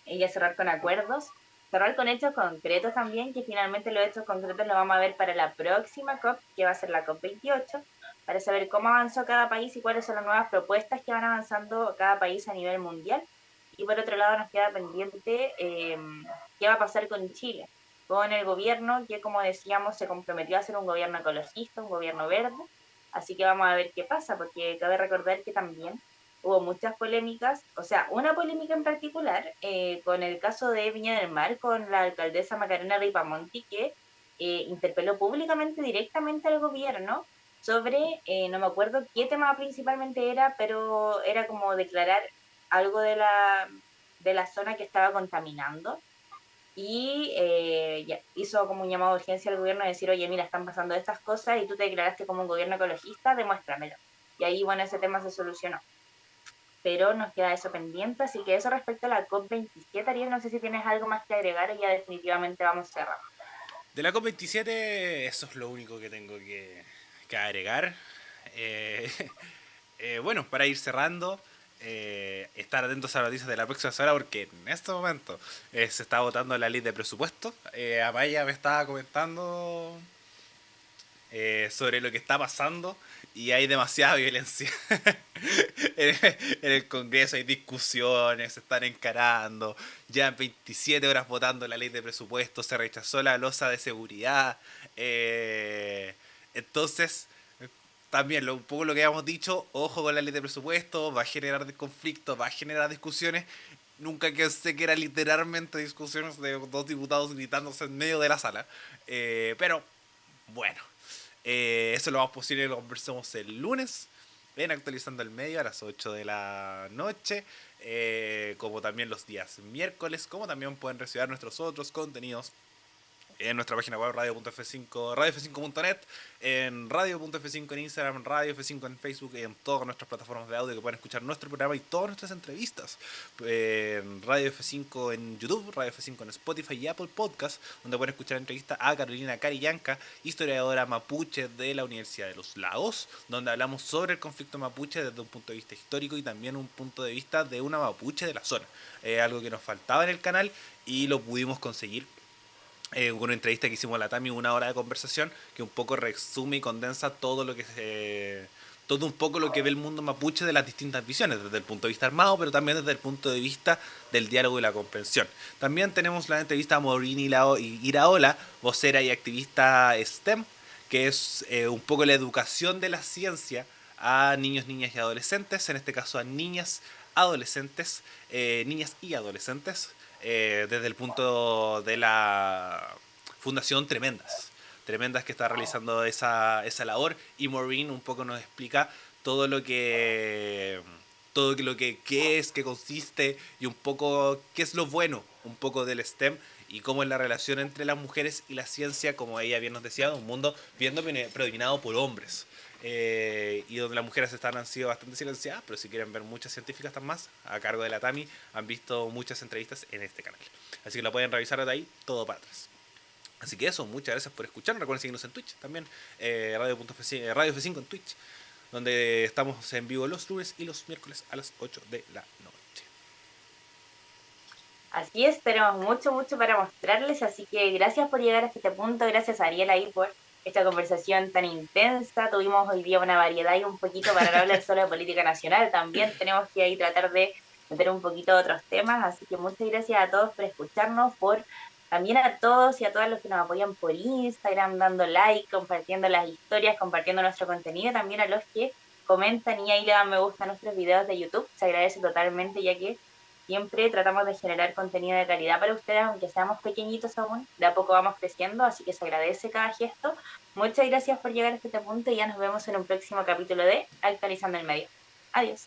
ella cerrar con acuerdos, cerrar con hechos concretos también, que finalmente los hechos concretos los vamos a ver para la próxima COP, que va a ser la COP28, para saber cómo avanzó cada país y cuáles son las nuevas propuestas que van avanzando cada país a nivel mundial. Y por otro lado nos queda pendiente qué va a pasar con Chile, con el gobierno que, como decíamos, se comprometió a ser un gobierno ecologista, un gobierno verde. Así que vamos a ver qué pasa, porque cabe recordar que también hubo muchas polémicas, o sea, una polémica en particular con el caso de Viña del Mar, con la alcaldesa Macarena Ripamonti, que interpeló públicamente directamente al gobierno sobre, no me acuerdo qué tema principalmente era, pero era como declarar algo de la zona que estaba contaminando y ya, hizo como un llamado de urgencia al gobierno de decir, oye, mira, están pasando estas cosas y tú te declaraste como un gobierno ecologista, demuéstramelo. Y ahí, bueno, ese tema se solucionó, pero nos queda eso pendiente, así que eso respecto a la COP27, Ariel, no sé si tienes algo más que agregar o ya definitivamente vamos cerrando. De la COP27, eso es lo único que tengo que agregar. Eh, bueno, para ir cerrando, estar atentos a las noticias de la próxima semana porque en este momento se está votando la ley de presupuesto. Amaya me estaba comentando sobre lo que está pasando y hay demasiada violencia. En el Congreso hay discusiones, se están encarando, ya en 27 horas votando la ley de presupuesto, se rechazó la losa de seguridad. Entonces, también un poco lo que habíamos dicho, ojo con la ley de presupuesto, va a generar conflictos, va a generar discusiones. Nunca pensé que era literalmente discusiones de dos diputados gritándose en medio de la sala. Pero bueno, eso lo más posible lo conversamos el lunes en Actualizando el Medio a las 8 de la noche. Como también los días miércoles, como también pueden recibir nuestros otros contenidos en nuestra página web radio.f5, radiof5.net, en radio.f5 en Instagram, Radio F5 en Facebook y en todas nuestras plataformas de audio que pueden escuchar nuestro programa y todas nuestras entrevistas. En Radio F5 en YouTube, Radio F5 en Spotify y Apple Podcast, donde pueden escuchar entrevistas a Carolina Carillanca, historiadora mapuche de la Universidad de los Lagos, donde hablamos sobre el conflicto mapuche desde un punto de vista histórico y también un punto de vista de una mapuche de la zona. Algo que nos faltaba en el canal y lo pudimos conseguir con una entrevista que hicimos a la Tami, una hora de conversación que un poco resume y condensa todo lo que todo un poco lo que ve el mundo mapuche de las distintas visiones, desde el punto de vista armado, pero también desde el punto de vista del diálogo y la comprensión. También tenemos la entrevista a Maureen Iraola, vocera y activista STEM, que es un poco la educación de la ciencia a niños, niñas y adolescentes, en este caso a niñas, adolescentes, niñas y adolescentes, desde el punto de la Fundación Tremendas que está realizando esa labor, y Maureen un poco nos explica todo lo que qué es, qué consiste y un poco qué es lo bueno un poco del STEM y cómo es la relación entre las mujeres y la ciencia, como ella bien nos decía, un mundo bien predominado por hombres. Y donde las mujeres han sido bastante silenciadas, pero si quieren ver muchas científicas están más a cargo de la Tami, han visto muchas entrevistas en este canal. Así que la pueden revisar de ahí, todo para atrás. Así que eso, muchas gracias por escucharnos. Recuerden seguirnos en Twitch también, Radio F5 en Twitch, donde estamos en vivo los lunes y los miércoles a las 8 de la noche. Así es, tenemos mucho, mucho para mostrarles, así que gracias por llegar hasta este punto, gracias a Ariel ahí por esta conversación tan intensa. Tuvimos hoy día una variedad y un poquito para no hablar solo de política nacional, también tenemos que ahí tratar de meter un poquito de otros temas, así que muchas gracias a todos por escucharnos, por también a todos y a todas los que nos apoyan por Instagram, dando like, compartiendo las historias, compartiendo nuestro contenido, también a los que comentan y ahí le dan me gusta a nuestros videos de YouTube, se agradece totalmente ya que siempre tratamos de generar contenido de calidad para ustedes, aunque seamos pequeñitos aún, de a poco vamos creciendo, así que se agradece cada gesto. Muchas gracias por llegar hasta este punto y ya nos vemos en un próximo capítulo de Actualizando el Medio. Adiós.